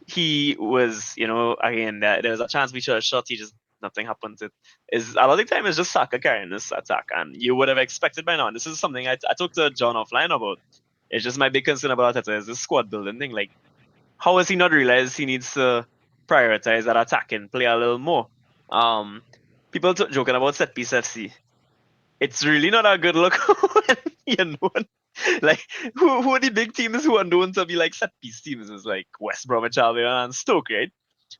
He was, again, there was a chance we should have shot. He just nothing happened. A lot of the time it's just Saka carrying this attack, and you would have expected by now. And this is something I talked to John offline about. It's just my big concern about Arteta is this squad building thing. Like, how has he not realized he needs to prioritize that attack and play a little more? People joking about set piece FC. It's really not a good look when like who are the big teams who are known to be like set piece teams? It's like West Bromwich Albion and Stoke, right?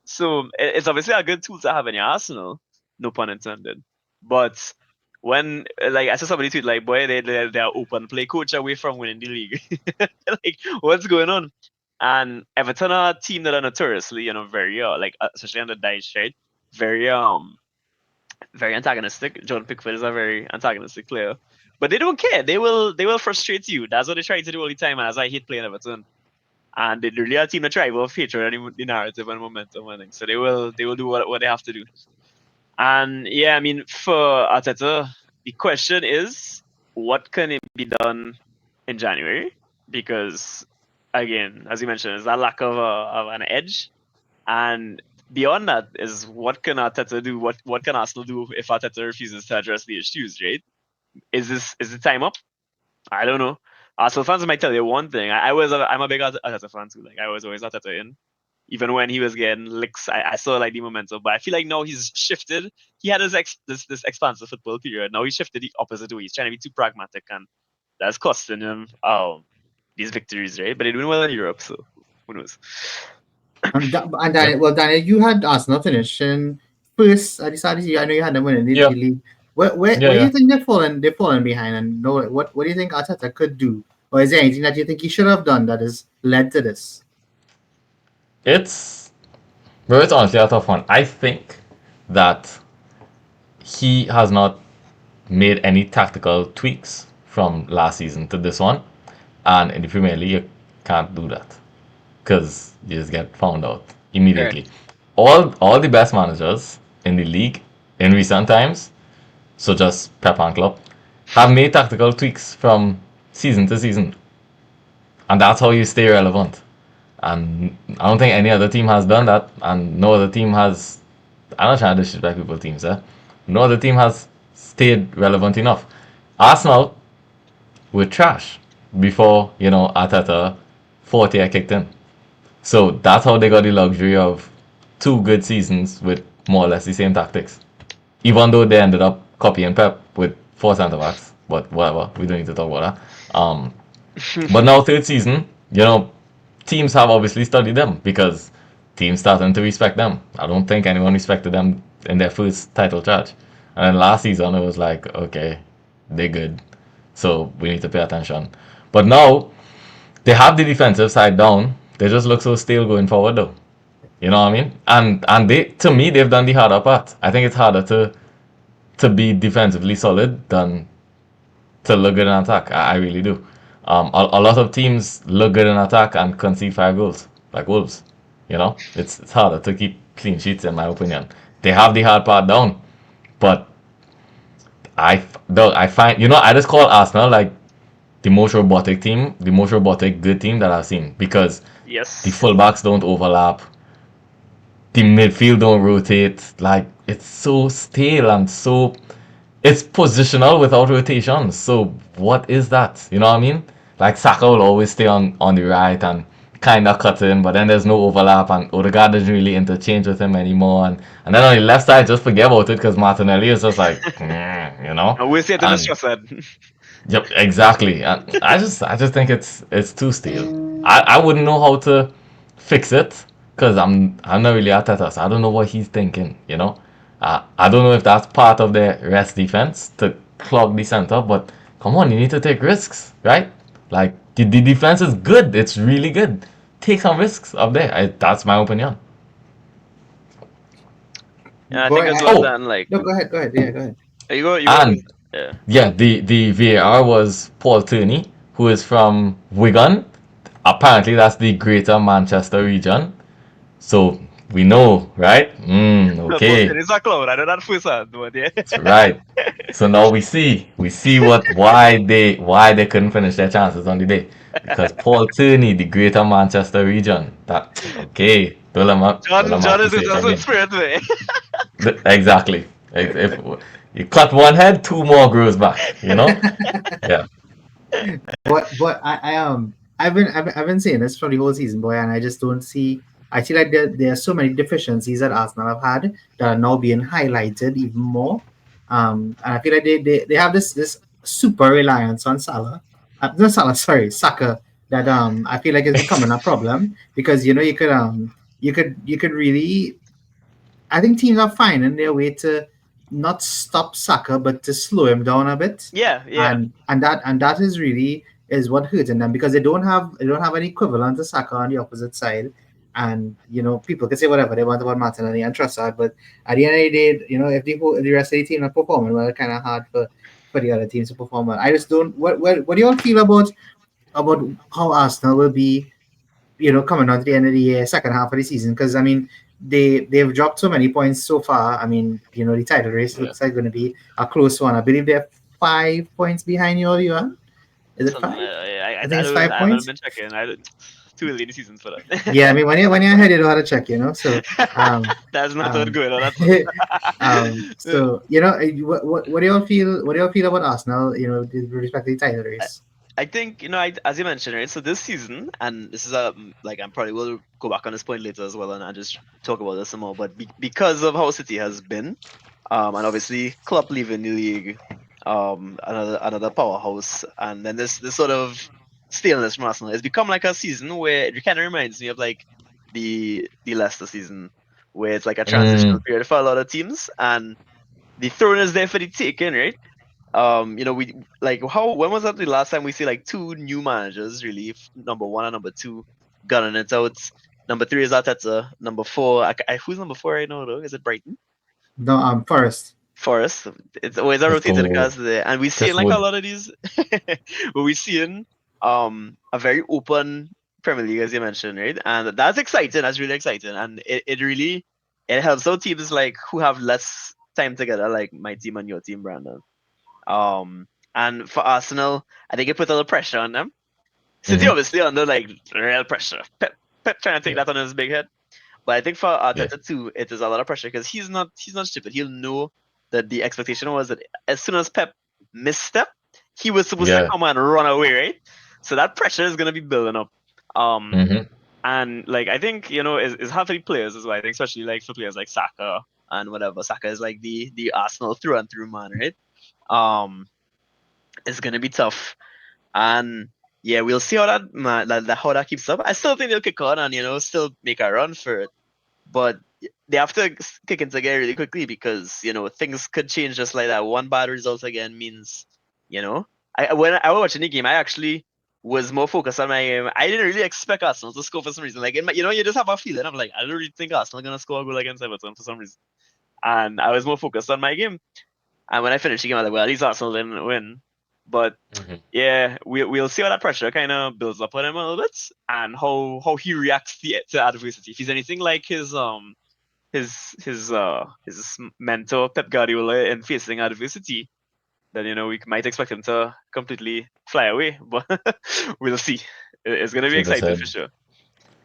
So it's obviously a good tool to have in your arsenal, no pun intended. But when like I saw somebody tweet like, boy, they're open play coach away from winning the league. Like, what's going on? And Everton are a team that are notoriously, very especially under Dyche, right? Very very antagonistic. John Pickford is a very antagonistic player. But they don't care. They will frustrate you. That's what they try to do all the time, as I hate playing Everton. And they're really a team that thrive off hatred and the narrative and momentum and things. So they will do what they have to do. And yeah, I mean, for Arteta, the question is, what can it be done in January? Because again, as you mentioned, is that lack of an edge, and beyond that is what can Arteta do? What can Arsenal do if Arteta refuses to address the issues? Right? Is the time up? I don't know. Arsenal fans might tell you one thing. I'm a big Arteta fan too. Like I was always Arteta in. Even when he was getting licks, I saw like the momentum. But I feel like now he's shifted. He had this expansive football period. Now he shifted the opposite way. He's trying to be too pragmatic, and that's costing him these victories, right? But they're doing well in Europe, so who knows? and yep, Daniel, you had Arsenal finishing first at the start of the year. I know you had them winning the yep, league. Where yeah, do you yeah. think they've fallen behind, and no, what do you think Arteta could do, or is there anything that you think he should have done that has led to this? It's Bro, it's honestly a tough one. I think that he has not made any tactical tweaks from last season to this one, and in the Premier League, you can't do that because you just get found out Right. immediately. All the best managers in the league in recent times, such as Pep and Klopp, have made tactical tweaks from season to season, and that's how you stay relevant. And I don't think any other team has done that, and no other team has. I'm not trying to disrespect people's teams, eh? No other team has stayed relevant enough. Arsenal were trash before Arteta 40 kicked in. So that's how they got the luxury of two good seasons with more or less the same tactics. Even though they ended up copying Pep with four centre backs, but whatever, we don't need to talk about that. But now third season, teams have obviously studied them because teams starting to respect them. I don't think anyone respected them in their first title charge. And then last season it was like, okay, they're good. So we need to pay attention. But now they have the defensive side down. They just look so stale going forward though. You know what I mean? And they, to me, they've done the harder part. I think it's harder to be defensively solid than to look good in attack. I really do. A lot of teams look good in attack and concede 5 goals, like Wolves. It's harder to keep clean sheets in my opinion. They have the hard part down, but I find I just call Arsenal like the most robotic team, the most robotic good team that I've seen because the Yes. fullbacks don't overlap, the midfield don't rotate. Like it's so stale and so it's positional without rotation. So what is that? You know what I mean? Like Saka will always stay on the right and kind of cut in, but then there's no overlap, and Odegaard doesn't really interchange with him anymore. And then on the left side, just forget about it because Martinelli is just like, And we'll see it in the and stress head. yep, exactly. And I just think it's too stale. I wouldn't know how to fix it because I'm not really Arteta, so I don't know what he's thinking. I don't know if that's part of the rest defense to clog the center, but come on, you need to take risks, right? Like the defense is good, it's really good. Take some risks up there. That's my opinion. And I think Boy, as well Oh, then like no, go ahead. Yeah, go ahead. you go. and Yeah. yeah, the VAR was Paul Turney, who is from Wigan. Apparently, that's the Greater Manchester region. So we know, right? Posted Okay, is a cloud. I know that first hand, but yeah. that's right. So now we see why they couldn't finish their chances on the day because Paul Turney, the Greater Manchester region. That okay? Don't John have to is say it just in again. spirit way. Exactly. If you cut one head, two more grows back. Yeah. But I've been saying this for the whole season, boy, and I just don't see. I see like there are so many deficiencies that Arsenal have had that are now being highlighted even more. And I feel like they have this super reliance on Salah, not Salah, sorry, Saka. That I feel like is becoming a problem because you could really. I think teams are finding their way to not stop Saka, but to slow him down a bit, Yeah, yeah. and that is really is what hurting them because they don't have an equivalent to Saka on the opposite side. And people can say whatever they want about Martinelli and Trossard, but at the end of the day, if the rest of the team are performing well, it's kind of hard for the other teams to perform well. I just don't. What do you all feel about how Arsenal will be coming on to the end of the year, second half of the season? Because I mean, they've dropped so many points so far. I mean, the title race Yeah. looks like going to be a close one. I believe they're 5 points behind you on. Is it Something five? like that. Yeah, I think it's five I haven't points. been checking. Too early in the season for Yeah, I that. mean, when you're ahead, you know how to check. So um, That's not what um, good on that. so what do you all feel? What do you all feel about Arsenal? With respect to the title race. I think as you mentioned, right? So this season, and this is like I'm probably will go back on this point later as well, and I just talk about this some more. But because of how City has been, and obviously Klopp leaving the league, another powerhouse, and then this sort of staleness from Arsenal, it's become like a season where it kind of reminds me of like the Leicester season, where it's like a transitional Mm, period for a lot of teams, and the throne is there for the taking, right? We like how when was that the last time we see like two new managers really, number one and number two, gunning it out. Number three is Arteta. Number four, who's number four right now though? Is it Brighton? No, Forest. for us. It's always a Let's rotated go. cast there, and we see Chris like a Wood. lot of these. But we seeing a very open Premier League, as you mentioned, right? And that's exciting. That's really exciting, and it really it helps out teams like who have less time together, like my team and your team, Brandon. And for Arsenal, I think it put a little pressure on them. City Mhm. obviously under like real pressure. Pep trying to take Yeah. that on his big head. But I think for Yeah. Arteta too, it is a lot of pressure because he's not stupid. He'll know that the expectation was that as soon as Pep misstep, he was supposed to Yeah. come and run away, right? So that pressure is gonna be building up. Um Mhm. and like I think, it's hard for the players as well. I think especially like for players like Saka and whatever. Saka is like the Arsenal through and through man, right? Um it's gonna be tough. And yeah, we'll see how how that keeps up. I still think they'll kick on and still make a run for it, but they have to kick into gear really quickly because things could change just like that. One bad result again means when I was watching the game, I actually was more focused on my game. I didn't really expect Arsenal to score for some reason. Like in my, you just have a feeling. I'm like, I don't really think Arsenal are gonna score a goal against Everton for some reason, and I was more focused on my game. And when I finished the game, I was like, well, at least Arsenal didn't win. But Mhm. yeah, we'll see how that pressure kind of builds up on him a little bit, and how he reacts to adversity. If he's anything like his mentor Pep Guardiola in facing adversity, then we might expect him to completely fly away. But we'll see. It's gonna be Shake his exciting for head. sure.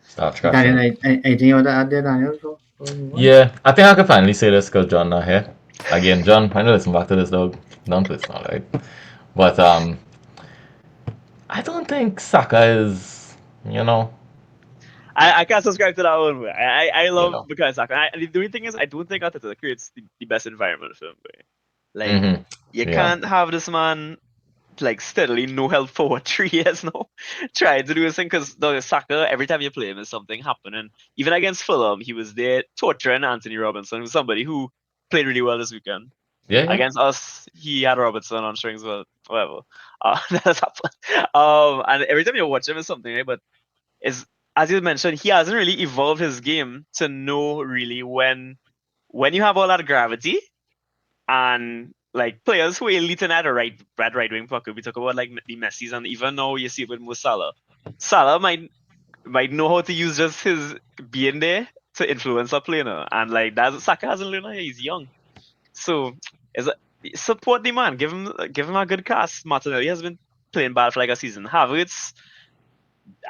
Start Daniel, scratching. anything you want to add there, Daniel? Before we move on? Yeah, I think I can finally say this because John not here. Again, John, I know listen back to this dog. Don't personal, right? But I don't think Saka is, you know, I can't subscribe to that one. Boy. I you love know. Bukayo Saka. The only thing is, I don't think Arteta creates the best environment for him. Boy. Like Mhm. you Yeah. can't have this man like steadily no help for what 3 years now, trying to do his thing because the Saka every time you play him is something happening. Even against Fulham, he was there torturing Anthony Robertson, who's somebody who played really well this weekend. Yeah, yeah. Against us, he had Robertson on strings, but whatever. That's happened. And every time you watch him is something, right? But is as you mentioned, he hasn't really evolved his game to know really when you have all that gravity and like players who are elite in that right wing pocket. We talk about like the Messi's, and even now you see it with Mo Salah. Salah might know how to use just his being there to influence a player, now. And like that Saka hasn't learned that. He's young, so is support the man. Give him a good cast. Martinelli has been playing bad for like a season. Havertz,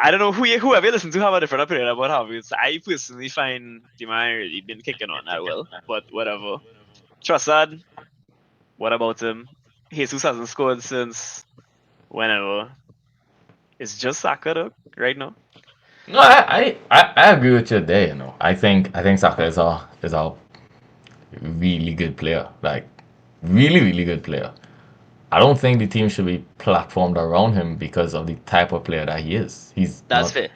I don't know whoever you listen to have a different opinion about Havertz. I personally find the man really been kicking on that well, but whatever. Trossard, what about him? Jesus hasn't scored since whenever. It's just Saka though, right now. No, I agree with you there, you know. I think Saka is a really good player. Like really, really good player. I don't think the team should be platformed around him because of the type of player that he is. He's That's not, fair.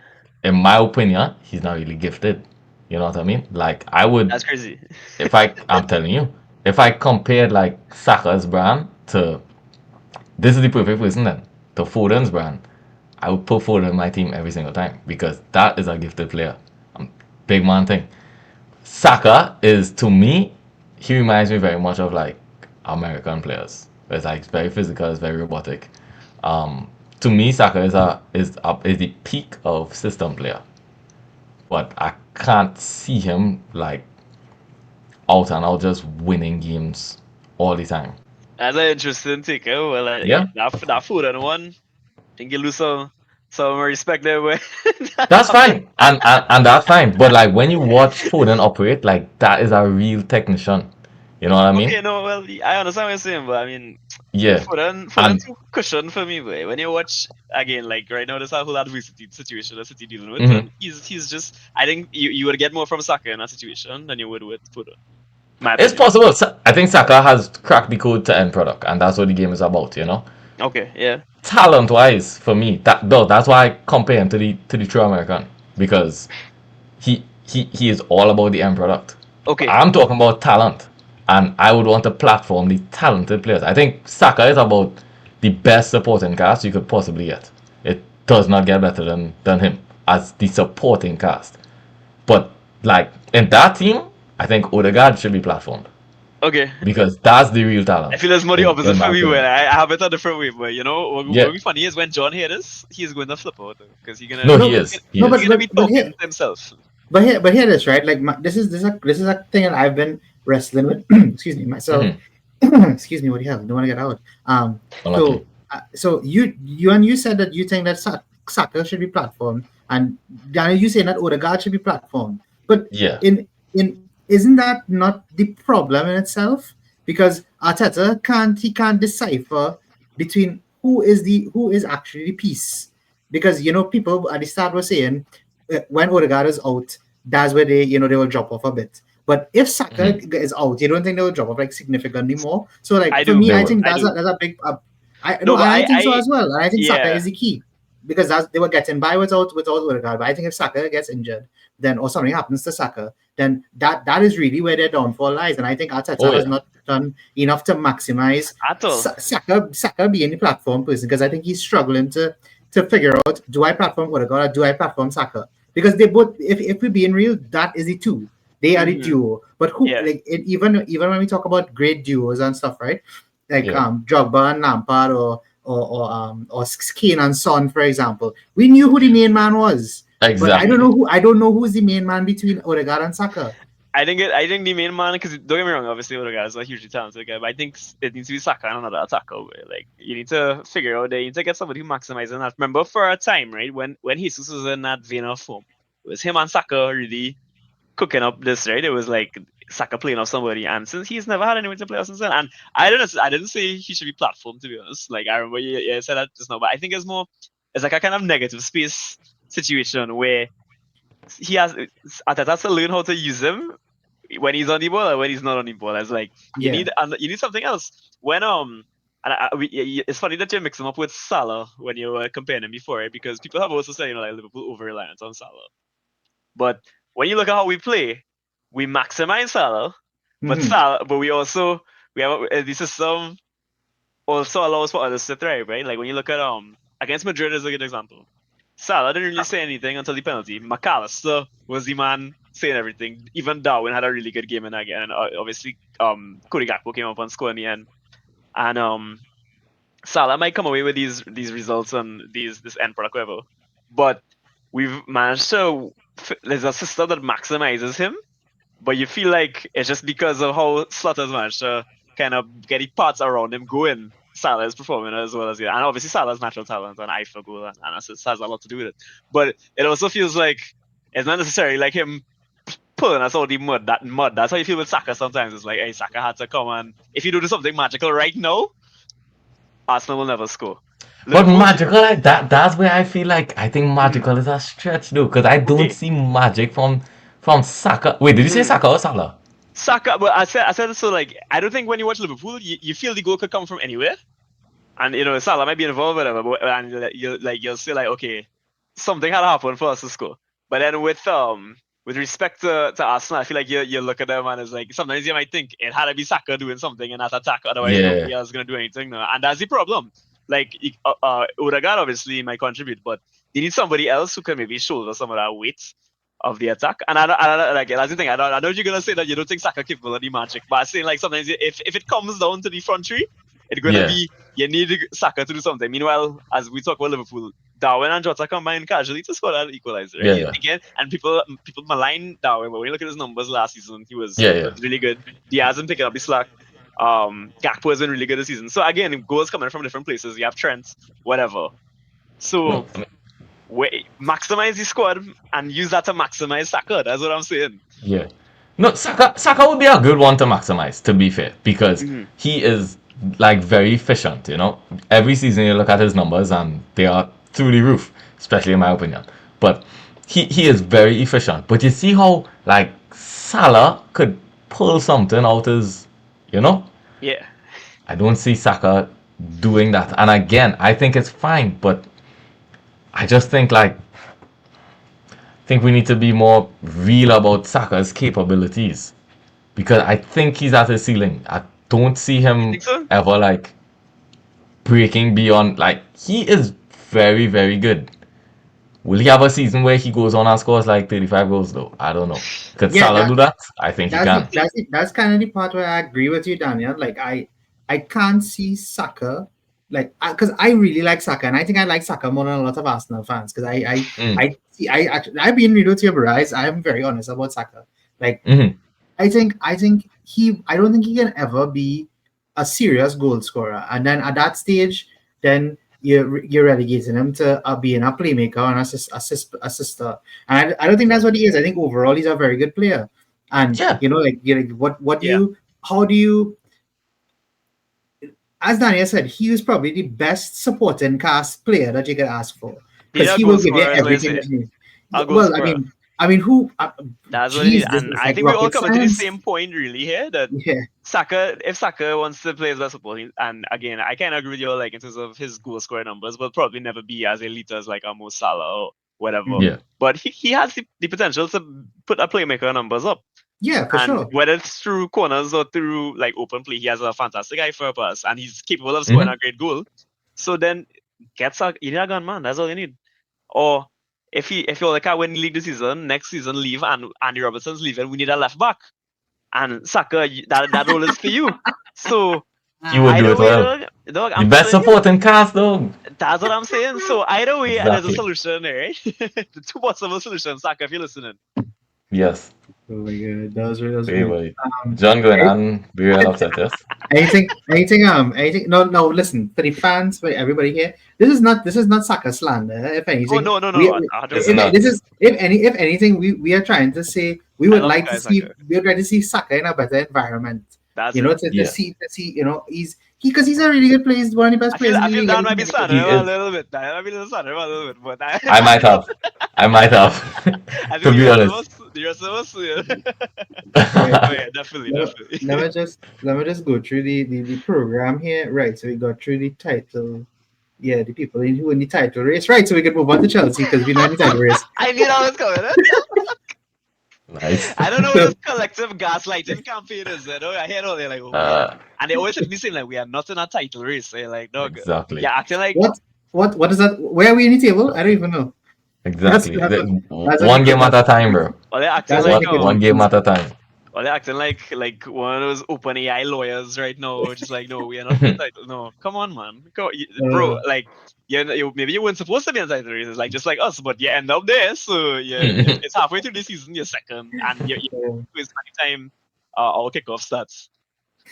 in my opinion, he's not really gifted. You know what I mean? Like I would, That's crazy. I'm telling you, if I compared like Saka's brand to, this is the perfect person then, to Foden's brand, I would put Foden in my team every single time because that is a gifted player. Big man thing. Saka is, to me, he reminds me very much of like American players. It's like very physical, it's very robotic. To me, Saka is the peak of system player, but I can't see him like out and out just winning games all the time. That's an interesting take. Well, Yeah, that food and one, think you lose some respect there, boy. that's fine, and that's fine. But like when you watch Foden operate, like that is a real technician. You know what I mean? Okay, no, well, I understand what you're saying, but I mean, Yeah, Fulham and too cushion for me, boy. When you watch again, like right now, there's a whole adversity situation that City dealing with, mhm. and he's just. I think you would get more from Saka in that situation than you would with Fulham. My It's opinion. possible. I think Saka has cracked the code to end product, and that's what the game is about. You know, Okay, yeah. talent wise, for me, that's why I compare him to the true American because he is all about the end product. Okay, I'm talking about talent, and I would want to platform the talented players. I think Saka is about the best supporting cast you could possibly get. It does not get better than him as the supporting cast. But like in that team, I think Odegaard should be platformed. Okay. because that's the real I talent. feel it's more the opposite In my for me. opinion. Where I have it a different way. But you know, what Yeah. will be funny is when John hears this, he's going to flip out because No, he No, is. He no, he's is. gonna be but talking here, to himself. but here it is, right? Like this is a thing that I've been wrestling with. Excuse me, myself. Mm-hmm. Excuse me. What do you have? Don't want to get out. Unlucky. So you said that you think that soccer should be platformed, and Daniel, you saying that Odegaard should be platformed. But Yeah. in isn't that not the problem in itself? Because Arteta can't decipher between who is actually the piece. Because people at the start were saying when Odegaard is out, that's where they will drop off a bit. But if Saka Mm-hmm. is out, you don't think they will drop off like significantly more. So like I for do. me, They I will. think I do. that's a big. I no, No, but I think so as well. And I think Saka yeah. is the key because they were getting by without Odegaard. But I think if Saka gets injured, then or something happens to Saka, then that is really where their downfall lies. And I think Oh Arteta has yeah. not done enough to maximize At all. Saka being the platform person because I think he's struggling to figure out, do I platform Odegaard or do I platform Saka? Because they both, if we're being real, that is the two. They are the Hmm. duo. But who Yeah. like even when we talk about great duos and stuff, right? Like Yeah. Drogba and Lampard or Kane and Son, for example. We knew who the main man was. But Exactly. I don't know who's the main man between Odegaard and Saka. I think the main man, because don't get me wrong, obviously Odegaard is a hugely talented guy, but I think it needs to be Saka and another attacker. Where, like you need to figure out you need to get somebody who maximizes that. Remember for a time, right, when Jesus was in that vein of form, it was him and Saka really cooking up this, right? It was like Saka playing off somebody, and since he's never had anyone to play off since then, and I didn't say he should be platformed, to be honest. Like I remember you said that just now, but I think it's like a kind of negative space situation where he has Arteta has to learn how to use him when he's on the ball or when he's not on the ball. It's like Yeah. you need something else. When it's funny that you mix him up with Salah when you were comparing him before, right? Because people have also said like Liverpool over reliant on Salah. But when you look at how we play, we maximize Salah, but we have the system also allows for others to thrive, right? Like when you look at against Madrid is a good example. Salah didn't really say anything until the penalty. McAllister was the man saying everything. Even Darwin had a really good game in that game, and obviously Cody Gakpo came up and scored in the end. And Salah might come away with these results and this end product, whatever. But we've managed to. There's a system that maximizes him, but you feel like it's just because of how Slaughter's managed to kind of get the parts around him going. Salah is performing as well as and obviously Salah's natural talent and eye for goal and assist has a lot to do with it. But it also feels like it's not necessarily like him pulling us out the mud. That's how you feel with Saka sometimes. It's like, hey, Saka had to come and if you do something magical right now, Arsenal will never score. But Liverpool, magical like that's where I feel like I think magical is a stretch though, because I don't okay. see magic from Saka. Wait, did you say Saka or Salah? Saka, but I said so. Like, I don't think when you watch Liverpool, you feel the goal could come from anywhere. And Salah might be involved, whatever, but and you'll say like, okay, something had happened for us to score. But then with respect to Arsenal, I feel like you look at them and it's like sometimes you might think it had to be Saka doing something in that attack, otherwise Yeah. nobody else is gonna do anything. No. And that's the problem. Like Odegaard obviously might contribute, but they need somebody else who can maybe shoulder some of that weight of the attack. And I like that's the thing. I know you're gonna say that you don't think Saka capable of the magic, but I'm saying like sometimes if it comes down to the front three, it's gonna Yeah. be you need Saka to do something. Meanwhile, as we talk about Liverpool, Darwin and Jota combined casually to score that equalizer. Right? Yeah. Again, and people malign Darwin, but when you look at his numbers last season, he was Yeah. really good. Diaz been picking up his slack. Gakpo has been really good this season. So again, goals coming from different places. You have Trent, whatever. So No, I mean, maximize the squad and use that to maximize Saka. That's what I'm saying. yeah. No, Saka would be a good one to maximize, to be fair, because Mm-hmm. he is like very efficient, Every season you look at his numbers and they are through the roof, especially in my opinion. But he is very efficient. But you see how like Salah could pull something out his, Yeah. I don't see Saka doing that. And again, I think it's fine, but I just think we need to be more real about Saka's capabilities, because I think he's at his ceiling. I don't see him Think so? ever breaking beyond. He is very, very good, Will he have a season where he goes on and scores like 35 goals though? I don't know. Could Yeah, Salah do that? I think he can. that's kind of the part where I agree with you, Daniel. Like I can't see Saka, like because I really like Saka, and I think I like Saka more than a lot of Arsenal fans because Mm. I actually I've been real to your bro. I'm very honest about Saka. Like Hmm. I think I don't think he can ever be a serious goal scorer. And then at that stage, then you're relegating him to being a playmaker and assister. And I don't think that's what he is. I think overall he's a very good player. And Yeah. what do Yeah. you how do you as Daniel said, he was probably the best supporting cast player that you could ask for Need because a he goal will give you scorer, is what you everything say. that you need. A goal Well, scorer. I mean, who? That's what it Geez, is. this And is I like think we all rocket come to the science. same point really here that Yeah. If Saka wants to play as a supporting, and again, I kind of agree with you like in terms of his goal scoring numbers, will probably never be as elite as like a Mo Salah or whatever. Yeah. But he has the potential to put a playmaker numbers up. Yeah, for And sure. whether it's through corners or through like open play, he has a fantastic eye for a pass, and he's capable of scoring Hmm. a great goal. So then, you need a gun man. That's all you need. Or if you're like I win league this season, next season leave and Andy Robertson's leaving, we need a left back. And Saka, that role is for you. So He would do either it way, well. dog, The I'm best telling you, supporting cast though. that's what I'm saying. So either way, there's a Exactly. solution, right? The two possible solutions, Saka, if you're listening. Yes. Oh my god, that was Wait, great. wait. John going Any- on very upset, yes? anything. No. Listen, for the fans, for everybody here, this is not Saka slander. If Oh anything, no, no, we, no, we 100%. It's if, not. this is if anything, we are trying to say I love Kai Saka. we would like to see Saka in a better environment. That's You it. know, Yeah. to see, because he's a really good player. He's one of the best players in I the feel league. Dan might be slandering He him a is. little bit. Dan might be slandering him a little bit, but I might have. I might have. I To think be honest. the rest of us, yeah. Right. Oh yeah, definitely, Let, definitely. let me just go through the program here. Right, so we got through the title. Yeah, the people who in the title race. Right, so we can move on to Chelsea because we know in the title race. I knew that was coming. Nice. I don't know what So, this collective gaslighting campaign is. You know, I hear all they're like, oh yeah, Uh, and they always hit me saying like we are not in a title race. So you're like, dog, exactly. yeah, acting like what is that? Where are we in the table? I don't even know. Exactly. That's what One game at a time, bro. or they're acting that's what like One game at a time. or they're acting like one of those open AI lawyers right now, just like no, we are not in the title. No, come on, man, bro, like maybe you weren't supposed to be in the title race. It's like just like us, but you end up there. So yeah, it's halfway through the season, you're second, and you waste time our kickoff starts.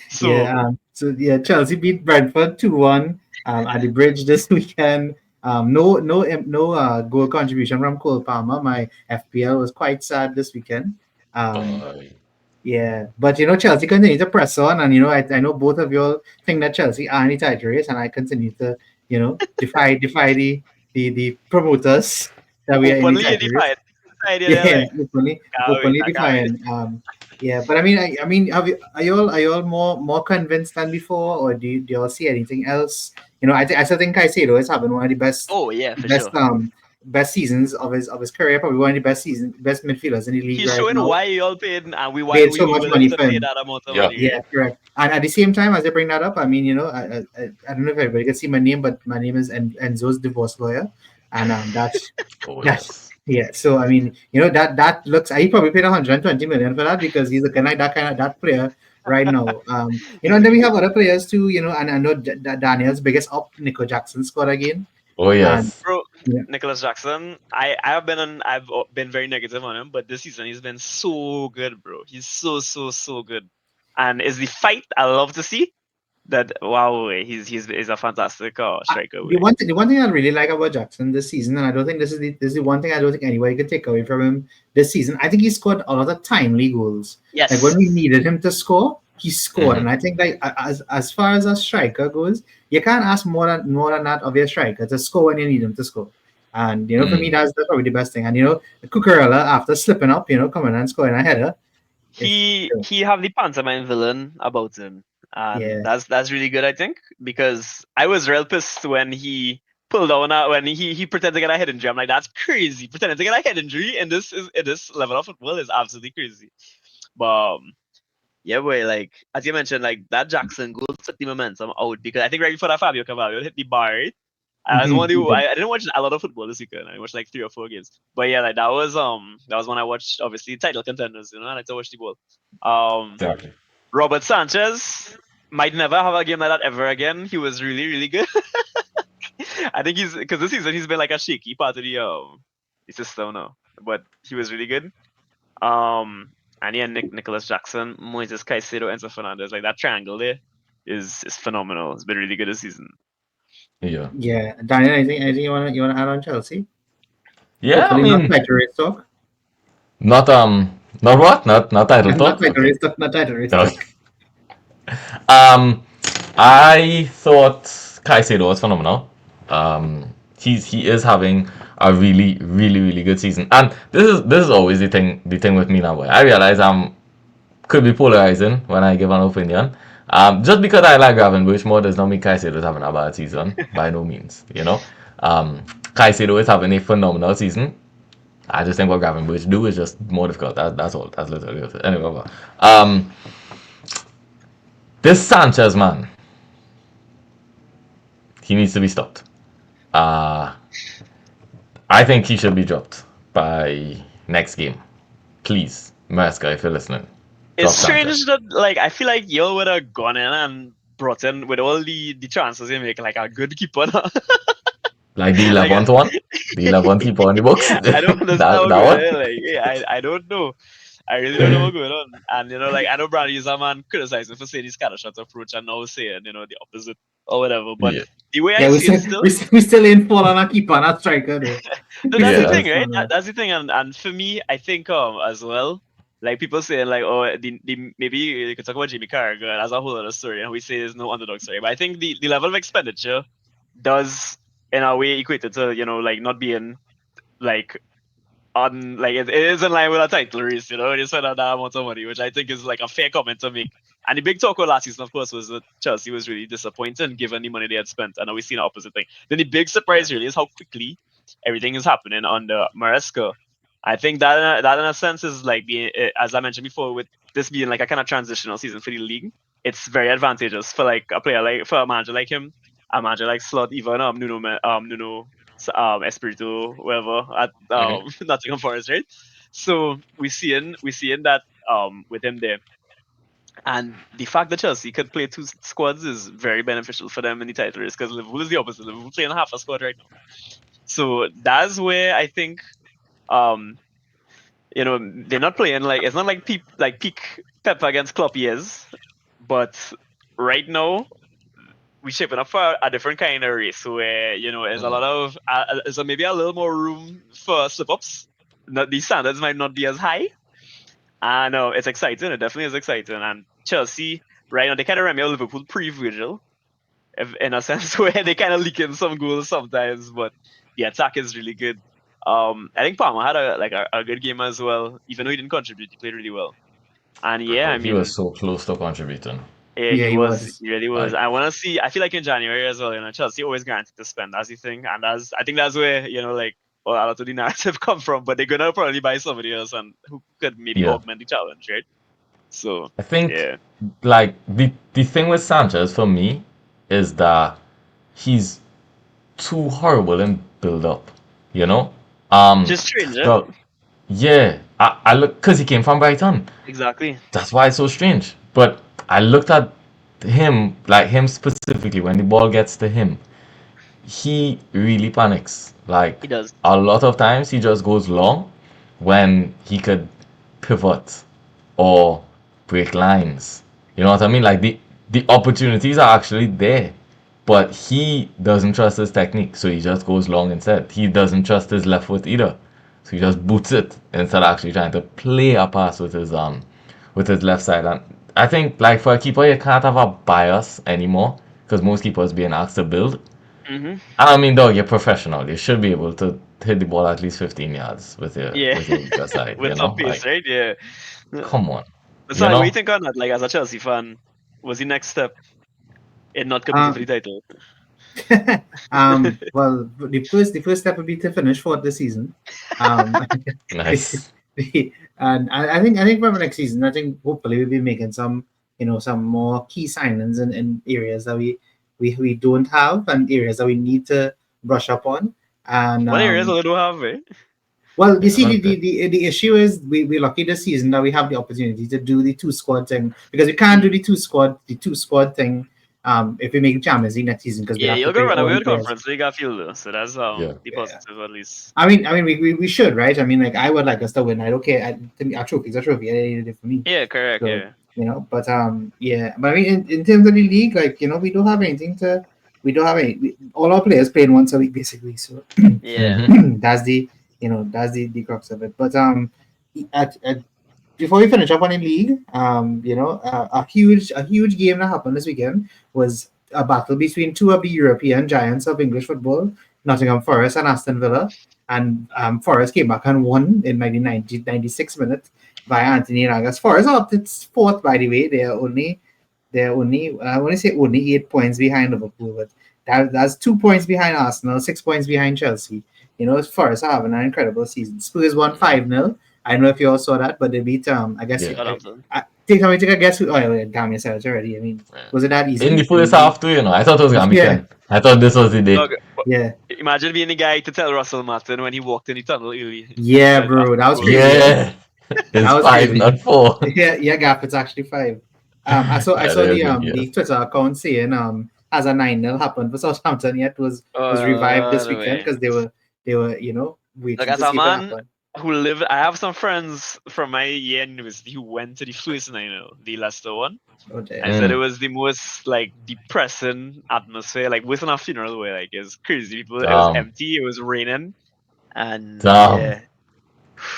So yeah. Chelsea beat Brentford 2-1 at the bridge this weekend. No goal contribution from Cole Palmer. My FPL was quite sad this weekend. Um, Boy. Yeah, but Chelsea continue to press on, and I know both of you all think that Chelsea are in the title race, and I continue to defy the promoters that we are in the openly title race. defiant. Idea they're Yeah, like, openly I can't wait. defying. Yeah, but I mean, are you all more convinced than before, or do you all see anything else? I still think Caicedo is having one of the Oh yeah, for best sure. best seasons of his career, probably one of the best midfielders in the league He's right showing now. why you all paid and why Paid we so were much willing money to for pay him. that amount of Yeah. money. Yeah, correct. And at the same time, as I bring that up, I mean, I don't know if everybody can see my name, but my name is Enzo's divorce lawyer, and that's Oh that. yes. Yeah, so I mean, that looks. He probably paid 120 million for that because he's a kind of that player right now. And then we have other players too. And I know Daniel's biggest up, Nico Jackson scored again, Oh and yes. Bro, yeah, Nicholas Jackson, I've been very negative on him, but this season he's been so good, bro. He's so good, and it's the fight I love to see. That wow, he's a fantastic striker. the one thing I really like about Jackson this season, and I don't think this is the one thing I don't think anybody could take away from him this season. I think he scored a lot of timely goals. Like when Yes, we needed him to score, he scored. Mhm. And I think like as far as a striker goes, you can't ask more than that of your striker to score when you need him to score. And for me, that's probably the best thing. And Cucurella after slipping up, coming and scoring a header. he have the pantomime villain about him, and Yeah. that's really good, I think, because I was real pissed when he pulled down when he pretended to get a head injury. I'm like, that's crazy. Pretending to get a head injury in this level of football is absolutely crazy. But yeah, boy, like as you mentioned, like that Jackson goal took the momentum out because I think right before that Fabio Carvalho hit the bar, right? I was one He who did. I didn't watch a lot of football this weekend. I watched like 3 or 4 games. But yeah, like that was when I watched obviously title contenders, I like to watch the ball. Um Exactly. Robert Sanchez might never have a game like that ever again. He was really, really good. I think he's because this season he's been like a shaky part of the system now. But he was really good. And yeah, Nicholas Jackson, Moises Caicedo, Enzo Fernandez, like that triangle there is phenomenal. It's been really good this season. Yeah. Yeah, Daniel, anything you wanna add on Chelsea? Yeah, I Hopefully not mean, title race talk. not not what? Not title Not talk? title Okay. race talk. Not title race No. talk. Um, I thought Caicedo was phenomenal. He is having a really really good season, and this is always the thing with me now. Boy, I realize could be polarizing when I give an opinion. Just because I like Gravenberch more does not mean Caicedo is having a bad season. By no means, Caicedo is having a phenomenal season. I just think what Gravenberch do is just more difficult. That's all. That's literally it. Anyway, this Sanchez man, he needs to be stopped. Uh, I think he should be dropped by next game. Please, Maresca, if you're listening, It's drop Sanchez. strange that like I feel like y'all would have gone in and brought in with all the transfers you make like a good keeper now. Like the like 11th one, the 11th keeper on the books. I don't understand that what's that going one. on. Like yeah, I don't know. I really don't know what's going on. And like I know Brad is a man criticizing for saying this kind of shot approach and now saying, the opposite or whatever. But Yeah, the way I Yeah, we see it still still, we still ain't fall on a keeper, not striker though. no, We that's yeah, the still thing, ain't that's right? fall That, on. that's the thing, and for me, I think as well, like people saying like, oh, the maybe you could talk about Jamie Carragher as a whole other story, and we say there's no underdog story, but I think the level of expenditure does in a way equate it to like not being like on like it is in line with a title race, when you spend that amount of money, which I think is like a fair comment to make. And the big talk of last season, of course, was that Chelsea was really disappointed given the money they had spent. And now we've seen the opposite thing. Then the big yeah. surprise really is how quickly everything is happening under Maresca. I think that in a sense is like being, as I mentioned before, with this being like a kind of transitional season for the league, it's very advantageous for like a player like for a manager like him, a manager like Slot, even Nuno Espirito, whatever at Mhm. Nottingham Forest, right? So we seeing that with him there, and the fact that Chelsea could play two squads is very beneficial for them in the title race because Liverpool is the opposite. Liverpool playing half a squad right now, so that's where I think um they're not playing like it's not like peak Pep against Klopp years, but right now we shaping up for a different kind of race where there's a lot of there's maybe a little more room for slip ups. Not the standards might not be as high. I know it's exciting. It definitely is exciting. And Chelsea right now they kind of remind me of Liverpool pre-Virgil, in a sense where they kind of leak in some goals sometimes, but the attack is really good. I think Palmer had a good game as well, even though he didn't contribute. He played really well. And yeah, Bro, I he was mean, so close to contributing. yeah, Yeah, he he was. was. He really was. Like, I want to see. I feel like in January as well. Chelsea always guaranteed to spend. That's the thing, and I think that's where like a lot of the narrative come from. But they're gonna probably buy somebody else and who could maybe yeah. augment the challenge, right? So I think yeah, like the thing with Sanchez for me is that he's too horrible in build up. You know? which is strange, eh? The yeah, I look because he came from Brighton. Exactly. That's why it's so strange. But I looked at him, like him specifically, when the ball gets to him, he really panics. Like He does. a lot of times he just goes long when he could pivot or break lines. You know what I mean? Like the opportunities are actually there, but he doesn't trust his technique, so he just goes long instead. He doesn't trust his left foot either, so he just boots it instead of actually trying to play a pass with his left side. And I think like for a keeper, you can't have a bias anymore because most keepers being asked to build. Hmm. And I mean, dog, you're professional. You should be able to hit the ball at least 15 yards Yeah, with your weaker side. with some pace, Like right? Yeah. come on, So, you what do you know. think on that? Like, as a Chelsea fan, was the next step in not competing for the Um, title? well, the first step would be to finish fourth this season. Um, Nice. and I think for next season, I think hopefully we'll be making some more key signings in areas that we don't have and areas that we need to brush up on. And What areas we do have, eh? well, you see, Yeah, okay. the issue is we're lucky this season that we have the opportunity to do the two squad thing because we can't do the two squad thing if we make Champions League next season because we'd Yeah, have to you're gonna play run all away the with players. conference league, I feel though. So that's Yeah. the Yeah. positive at least. I mean, we should, right? I mean, like I would like us to win. I don't care. To me, a trophy's a trophy. It ain't it for me. Yeah, correct. So Yeah. but yeah. But I mean, in terms of the league, like we don't have anything to. We don't have any. All our players playing once a week basically. So Yeah. that's the crux of it. But at before we finish up on the league, a huge game that happened this weekend was a battle between two of the European giants of English football, Nottingham Forest and Aston Villa. And Forest came back and won in 96 minutes by Anthony Ragas. Forest up its fourth, by the way. They're only I want to say only 8 points behind Liverpool, but that's 2 points behind Arsenal, 6 points behind Chelsea. Forest are having an incredible season. Spurs won 5-0. I don't know if you all saw that, but they beat I guess Yeah. Southampton. take a guess who. Oh yeah, damn, you said it already. I mean, was it that easy? In the first half too, I thought it was gonna be Yeah. 10. I thought this was the day. Dog, Yeah, imagine being the guy to tell Russell Martin when he walked in the tunnel early. yeah, bro, that was crazy. Yeah. It's was 5, crazy. not 4. Yeah, Gap. It's actually 5. I saw Yeah, the Twitter account saying as a 9-0 happened for Southampton. Yet was revived this weekend because they were waiting Like to as see a if it man happened. who lived, I have some friends from my year in university who went to the first 9-0, the Leicester one. Oh, damn. I said it was the most like depressing atmosphere, like with a funeral where like it's crazy. People, it was Damn. empty, it was raining, and Damn.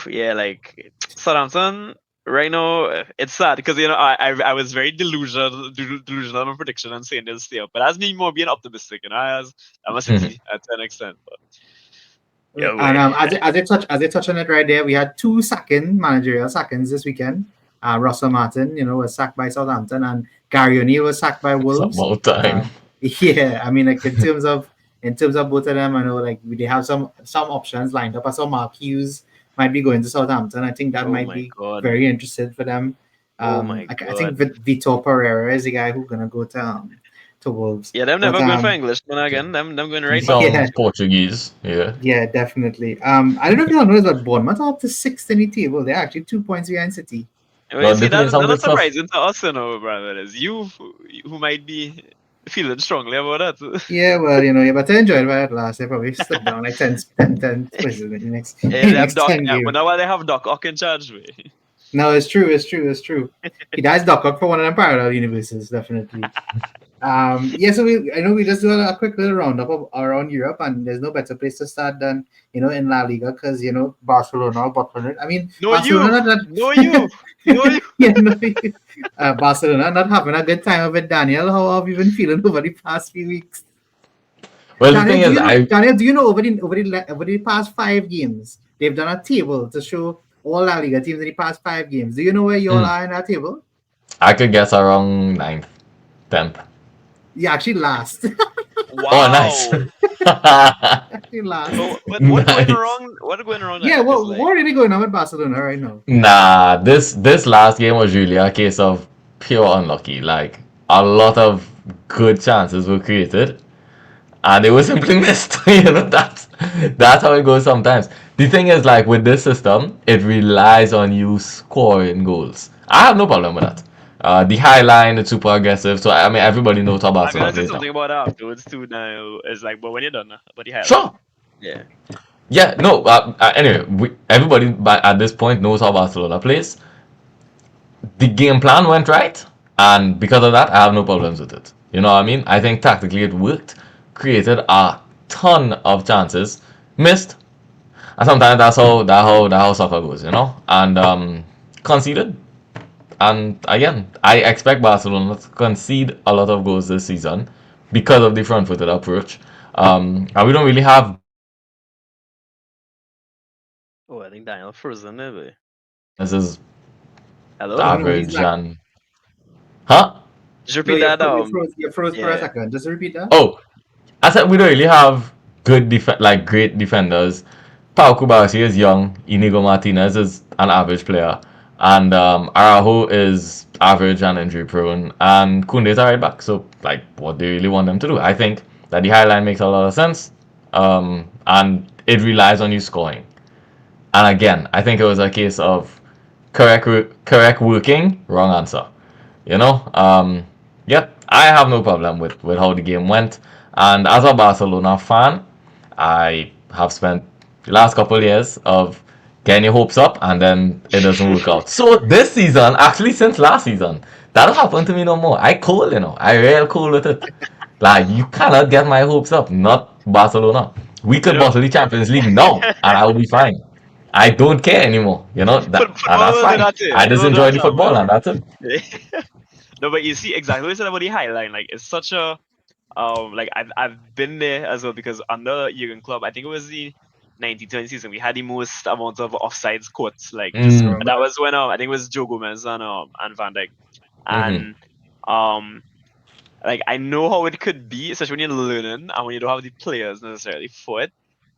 yeah, like Southampton right now it's sad because I was very delusional on my prediction and saying they'll stay up, but that's me more being optimistic, I'm a City to an extent, but yeah, And as they touch on it right there, we had two managerial sackings this weekend. Russell Martin, was sacked by Southampton, and Gary O'Neill was sacked by It's Wolves. about time. Yeah, I mean, like in terms of both of them, I know like they have some options lined up. I saw Mark Hughes might be going to Southampton. I think that Oh might my be God. very interested for them. Oh my I God. think Vitor Pereira is the guy who's gonna go to Wolves. Yeah, them But, never going for Englishman again. Them going right Some back. Yeah. Portuguese. Yeah. Yeah, definitely. I don't know if you all noticed, but Bournemouth are up to 6th in the table. They're actually 2 points behind City. Well, No, you see, they're playing that's some not good stuff. surprising to us, brother. It's you who might be feeling strongly about that. Yeah, well, you better enjoy it while it lasts. They probably slip down like 10 places in the next, Yeah, in the them next Doc, 10 but games. now while they have Doc Ock in charge, way. No, it's true. He does Doc Ock for one of them parallel universes, definitely. So I know we just do a quick little roundup around Europe, and there's no better place to start than in La Liga because Barcelona are bottling it. I mean, No, Barcelona you. yeah, no, Barcelona not having a good time of it. Daniel, how have you been feeling over the past few weeks? Well, the thing is, Daniel, do you know over the past 5 games they've done a table to show all La Liga teams in the past 5 games? Do you know where you all are in that table? I could guess around 9th, 10th. You actually last. Wow. Oh, nice. Actually last. So, what's Nice. going wrong? What's going wrong? Yeah, there? what It's like- what really going on with Barcelona right now? Nah, this last game was really a case of pure unlucky. Like a lot of good chances were created, and they were simply missed. That's how it goes sometimes. The thing is, like with this system, it relies on you scoring goals. I have no problem with that. The high line, it's super aggressive. So I mean, everybody knows how I'm Barcelona gonna say plays now. something about that afterwards too. Now it's like, but when you're done, but you have Sure. yeah. Yeah, no. Anyway, everybody at this point knows how Barcelona plays. The game plan went right, and because of that, I have no problems with it. You know what I mean? I think tactically it worked, created a ton of chances, missed, and sometimes that's how soccer goes, and conceded. And again, I expect Barcelona to concede a lot of goals this season because of the front-footed approach. And we don't really have. Oh, I think Daniel frozen there. Boy. This is Hello. No, average he's back. and huh? Just repeat that. You froze for a yeah. second. Just repeat that. Oh, I said we don't really have great defenders. Pau Kubasi is young. Inigo Martinez is an average player, and Araujo is average and injury prone, and Koundé is a right back. So, like, what do you really want them to do? I think that the high line makes a lot of sense. and it relies on you scoring. And again, I think it was a case of correct working, wrong answer. You know, yep, I have no problem with how the game went. And as a Barcelona fan, I have spent the last couple of years of getting your hopes up and then it doesn't work out. So this season, actually since last season, that don't happen to me no more. I cool, you know, I real cool with it. Like you cannot get my hopes up, not Barcelona. We You could know, bottle the Champions League now, and I will be fine. I don't care anymore, you know that, and football that's will do fine. that to you. I just Football will do enjoy that the to a football, man. and that's it. No, but you see exactly what you said about the highline. Like it's such a like I've been there as well because under Jurgen Klopp, I think it was the 1920 season, we had the most amount of offsides quotes. Like I just Mm, remember that that. was when I think it was Joe Gomez and Van Dijk. mm-hmm, And um like I know how it could be, especially when you're learning and when you don't have the players necessarily for it.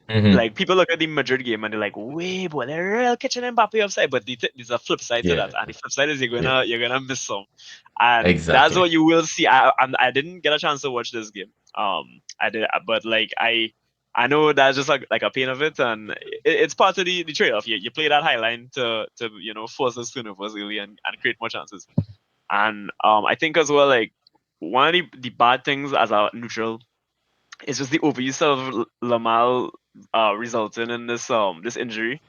mm-hmm. Like people look at the Madrid game and they're like, "Wait, boy, they're real catching Mbappe offside." But there's a flip side to that, Yeah, and the flip side is yeah, you're gonna miss some, and that's exactly. what you will see. I didn't get a chance to watch this game. I did, but like I know that's just like a pain of it, and it's part of the trade off. You play that high line to force us turnovers really and create more chances. And I think as well like one of the bad things as a neutral it's just the overuse of Lamal resulting in this injury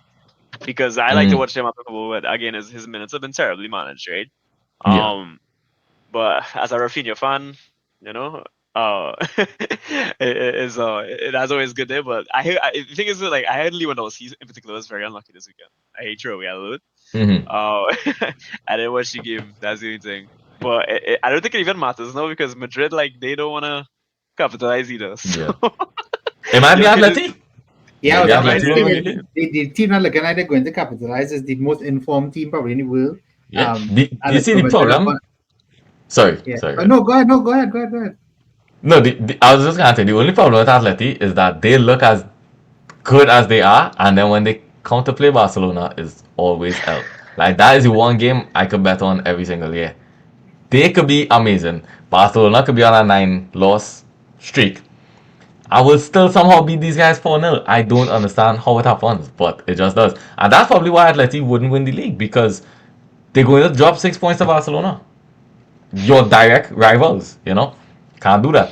because I like to Mm, watch him at the football, but again his minutes have been terribly managed, right? yeah, But as a Rafinha fan, you know, that's always good there. But the thing is that, like I heard Lewandowski in particular was very unlucky this weekend. I hate throw away a lot. mm-hmm, I didn't watch the game. That's the only thing. But I don't think it even matters now because Madrid like they don't want to capitalize either. So yeah. It might be you could Atleti. Yeah, I was Maybe about to Atleti will say win the that league. the team that looking like they're going to capitalize is the most informed team probably in the world. Yeah. Do you see Atletico the Madrid have problem? won. Sorry, Yeah. sorry. Oh, no, go ahead. No, go ahead. Go ahead. Go ahead. No, I was just gonna say the only problem with Atleti is that they look as good as they are, and then when they come to play Barcelona, is always L. Like that is the one game I could bet on every single year. They could be amazing. Barcelona could be on a 9 loss streak. I will still somehow beat these guys 4-0. I don't understand how it happens, but it just does. And that's probably why Atleti wouldn't win the league because they're going to drop 6 points to Barcelona. Your direct rivals, you know? Can't do that.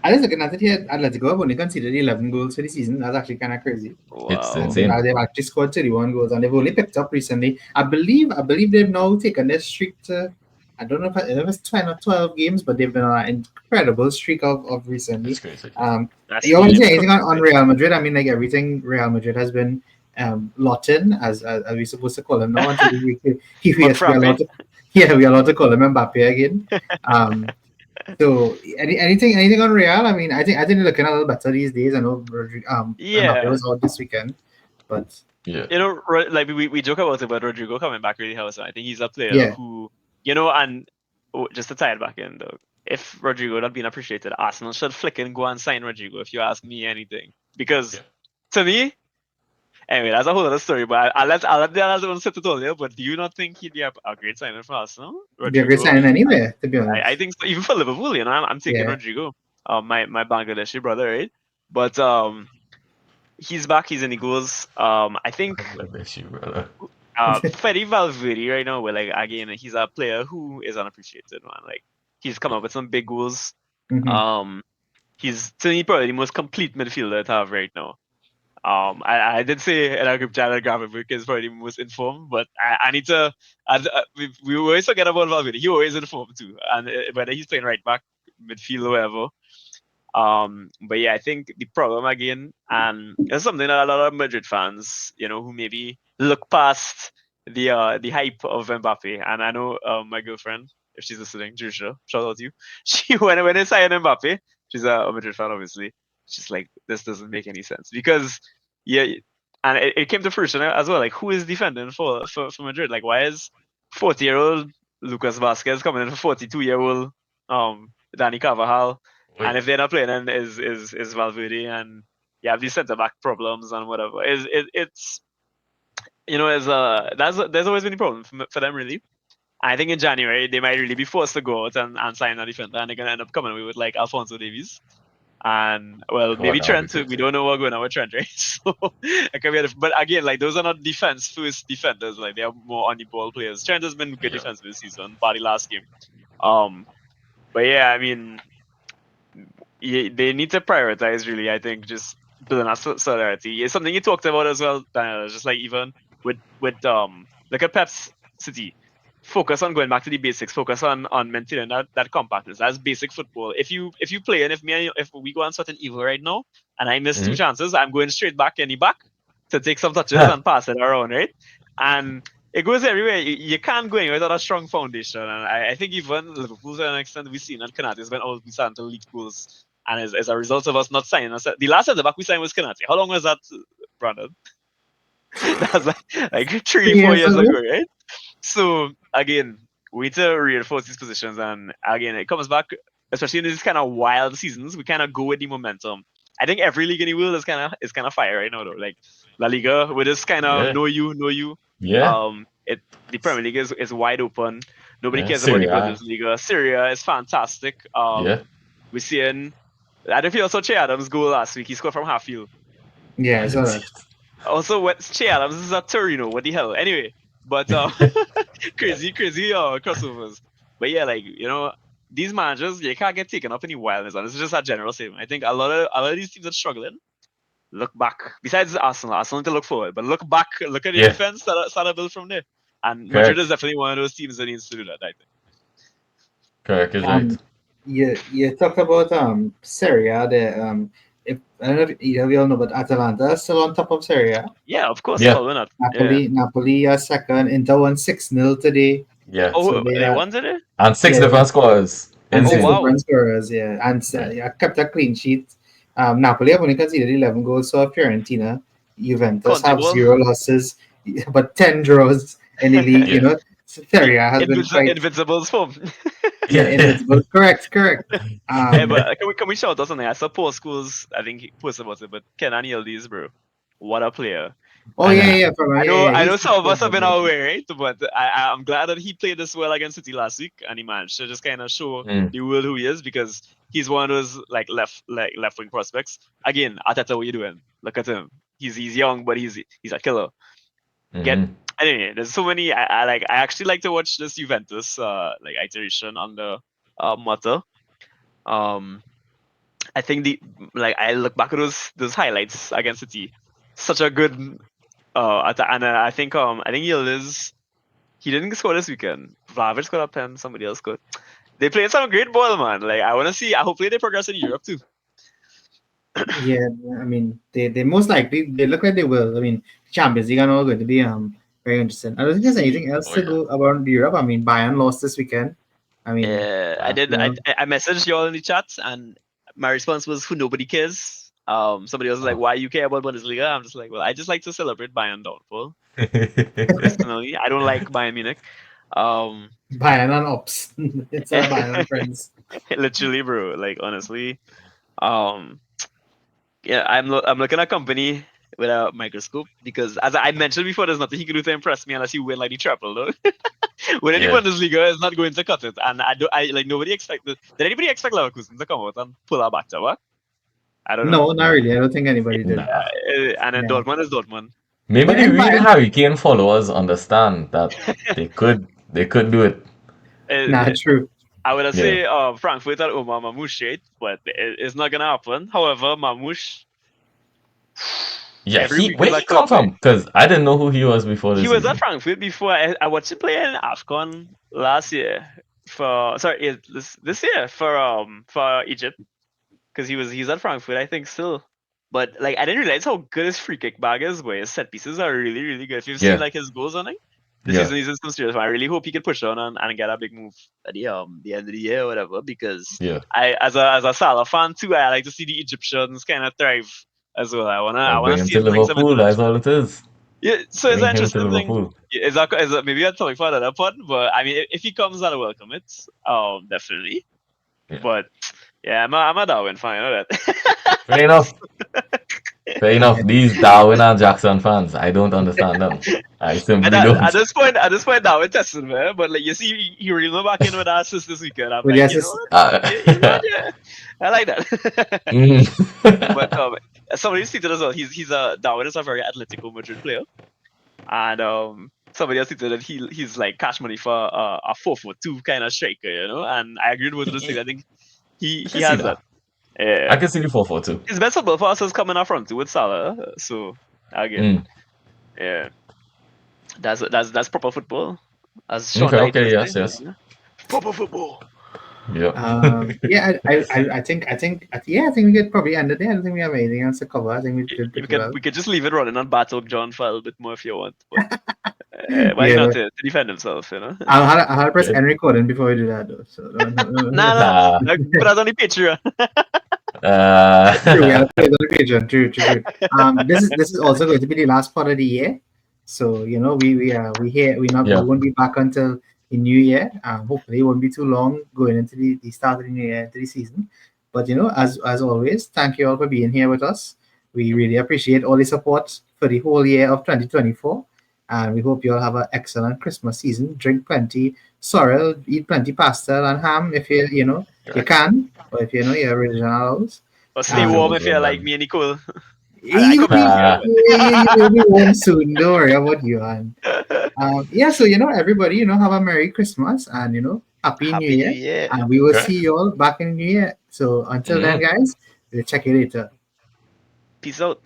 I was looking at it here. Atletico have only conceded 11 goals for the season. That's actually kind of crazy. It's wow. insane. They've actually scored 31 goals and they've only picked up recently. I believe they've now taken their streak to, I don't know if it was 10 or 12 games, but they've been on an incredible streak of recently. It's crazy. That's You want to really say anything on impressive. Real Madrid? I mean, like everything Real Madrid has been Lawton, as we're supposed to call him now, until But yes, we are Frappe, allowed to, yeah, we are allowed to call him Mbappe again. Um, so anything on Real? I mean, I think they're looking a little better these days. I know Mbappe yeah. was out this weekend, but Yeah. You know, like we joke about it, but Rodrigo coming back really helps. I think he's a player yeah, who, and just to tie it back in though, if Rodrigo had been appreciated, Arsenal should flick and go and sign Rodrigo. If you ask me anything, because Yeah. to me, anyway, that's a whole other story. But I'll let the other one sit it all there. But do you not think he'd be a great signing for Arsenal, it'd be a great Rodrigo? signing anywhere, to be I honest. think so. Even for Liverpool, I'm taking Yeah. Rodrigo, my Bangladeshi brother, right? But he's back. He's in the goals. I think Bless you, brother. Freddy Valverde right now, where like again, he's a player who is unappreciated, man. Like he's come up with some big goals. Hmm. Um, he's to me probably the most complete midfielder to have right now. I did say in our group chat that Gravenberg is probably the most informed, but I need to. We always forget about Valverde. He always informed too, and whether he's playing right back, midfield, or whatever. But yeah, I think the problem again, and it's something that a lot of Madrid fans, who maybe look past the hype of Mbappe. And I know my girlfriend, if she's listening, Jusha, shout out to you. She when they signed Mbappe, she's a Madrid fan, obviously. She's like, this doesn't make any sense because yeah, and it came to fruition as well. Like, who is defending for Madrid? Like, why is 40-year-old Lucas Vasquez coming in for 42-year-old Danny Carvajal? Wait. And if they're not playing, then is Valverde, and you have these centre back problems and whatever. It's there's always been a problem for them really. I think in January they might really be forced to go out and sign a defender, and they're gonna end up coming away with like Alfonso Davies. And well, Oh, maybe that would be Trent too. good We too. don't know what's going on with Trent, right? So it can be but again, like those are not defense first defenders. Like they are more on the ball players. Trent has been good Yeah. defense this season, body last game. But yeah, I mean, they need to prioritize really. I think just building that solidarity. It's something you talked about as well, Daniel. Just like even with look at Pep's City. Focus on going back to the basics. Focus on maintaining that compactness. That's basic football. If you play and if we go on certain evil right now and I miss two Mhm. chances, I'm going straight back in the back to take some touches and pass it around, right? And it goes everywhere. You can't go anywhere without a strong foundation. And I think even Liverpool to an extent we've seen that Kanate has been always starting to leak goals. And as a result of us not signing us, the last centre back we signed was Kanate. How long was that, Brandon? That was like 3, 4 Years years ago. ago, right? So again, we need to reinforce these positions, and again, it comes back, especially in these kind of wild seasons. We kind of go with the momentum. I think every league in the world is kind of fire right now, though. Like La Liga, with this kind of Yeah. know you. Yeah. The Premier League is wide open. Nobody Yeah. cares about the Syria. Bundesliga. Syria is fantastic. Yeah. We're seeing. I don't know if you also Che Adams' goal last week. He scored from half field. Yeah, I so didn't see that. it. Also, what Che Adams is at Torino. What the hell? Anyway, but crazy crossovers. But yeah, like these managers you can't get taken up in the wildness, and this is just a general statement. I think a lot of these teams are struggling. Look back. Besides Arsenal need to look forward, but look back. Look at the Yeah. defense. Start to build from there. And Madrid is Correct. definitely one of those teams that needs to do that. I think. Correct is right. Um, you talked about Serie A there. If I don't know if either of you all know, but Atalanta is still on top of Serie A. Yeah, of course, Yeah. following that. Yeah. Napoli are second. Inter won 6-0 today. Yeah. So Oh, they they are won today. And six yeah, different scores in and Oh six game. wow. different scorers, yeah. And Yeah. yeah, kept a clean sheet. Napoli have only conceded 11 goals, so Fiorentina, Juventus have Conte 0 losses, but 10 draws in the league. Yeah. Serie A has been quite Invincible's form. yeah, Yeah. invincible. Correct. Hey, Um, but can we shout out something? I saw Paul Scholes, I think he posted about it, but Kenan Yildiz, bro, what a player! oh And yeah, from I know he's some of us have good, been yeah. our way, right? But I'm glad that he played this well against City last week, and he managed to just kind of show mm, the world who he is, because he's one of those like left wing prospects. Again, Ateta, what you doing? Look at him. He's young, but he's a killer. Get mhm. Anyway, there's so many. I actually like to watch this Juventus like iteration on the Mata. Um, I think I look back at those highlights against City, such a good and I think he didn't score this weekend. Vlahovic scored a pen, somebody else scored. They played some great ball, man. Like I want to see. Hopefully they progress in Europe too. Yeah, I mean they most likely they look like they will. I mean Champions League and all going to be very interesting. I don't think there's anything else Oh to yeah. go about Europe. I mean Bayern lost this weekend. I mean I did. you know I messaged y'all in the chat, and my response was, "Who nobody cares." Somebody else was like, Oh. "Why you care about Bundesliga?" I'm just like, "Well, I just like to celebrate Bayern downfall. Personally, I don't like Bayern Munich." Um, Bayern and Ops. It's a Bayern and friends. literally, bro. Like honestly, um, yeah, I'm looking at a company with a microscope, because as I mentioned before, there's nothing he can do to impress me unless you win like the triple, though. Winning the Yeah. Bundesliga is not going to cut it, and I like nobody expected. Did anybody expect Leverkusen to come out and pull our back to back? I don't know. No, not really. I don't think anybody did. Nah. And then Yeah. Dortmund is Dortmund. Maybe But the then real Bayern, Harry Kane followers understand that they could do it. nah, Uh, true. I would Yeah. say Frankfurt and Omar Mamouche, right? But it's not gonna happen. However, Mamouche Yeah. every week Where is a he come club, right? from? Because I didn't know who he was before the He was at season. Frankfurt before. I watched him play in Afcon last year this year for Egypt, because he's at Frankfurt, I think, still. But like I didn't realize how good his free kick bag is, where his set pieces are really, really good. If you've seen Yeah. like his goals on it, this Yeah. season he's in some serious. I really hope he can push on and get a big move at the end of the year or whatever. Because Yeah. I as a Salah fan too, I like to see the Egyptians kind of thrive as well. I Well, wanna bring him see to him bring some Liverpool. That's international. all it is. Yeah, so it's Bring an him to interesting thing. Liverpool. Is that maybe a topic for another pod? But I mean, if he comes, I'll welcome it. Definitely. Yeah. But yeah, I'm a Darwin fan. I know that. Fair enough. Fair enough. These Darwin and Jackson fans, I don't understand them. I And simply at don't. this point, now we're testing, man. But like you see, he really back in with our assist this weekend. I'm With like, the you know assist. what? Uh, Yeah, I like that. But mm. somebody tweeted as well. He's a Darwin is a very Atletico Madrid player, and somebody else tweeted that he's like cash money for a 4-4-2 kind of striker, you know. And I agreed with those things. I think I he can see has that. that. I Yeah, can see the 4-4-2. his best football for us is coming up front too with Salah. So again, Mm. yeah, that's proper football, as Sean Okay, Dyche okay, would yes, say. yes. Yeah. Proper football. Yep. Yeah, I think we could probably end it there. I don't think we have anything else to cover. I think we did We pretty well. could just leave it running on Battle John for a little bit more if you want, but why Yeah, not but to defend himself, you know? I'll press Okay. end recording before we do that though. So Nah, Nah. but that's only Patreon. true, we have Uh, to play the Patreon. True. This is also going to be the last part of the year. So we yeah. won't be back until the new year. Hopefully it won't be too long going into the start of the new year, into the season. But as always, thank you all for being here with us. We really appreciate all the support for the whole year of 2024. And we hope you all have an excellent Christmas season. Drink plenty sorrel, eat plenty pasta and ham if you can, or if you're originals. Or stay Um, warm Those if were you're like them. me and Nicole. I you'll could be be easier, Ah, you'll be home soon. Don't worry about you. And yeah, so everybody, have a Merry Christmas and Happy New Happy New Year. Year. And we will okay. see you all back in the New Year. So until then, Mm. guys, we'll check you later. Peace out.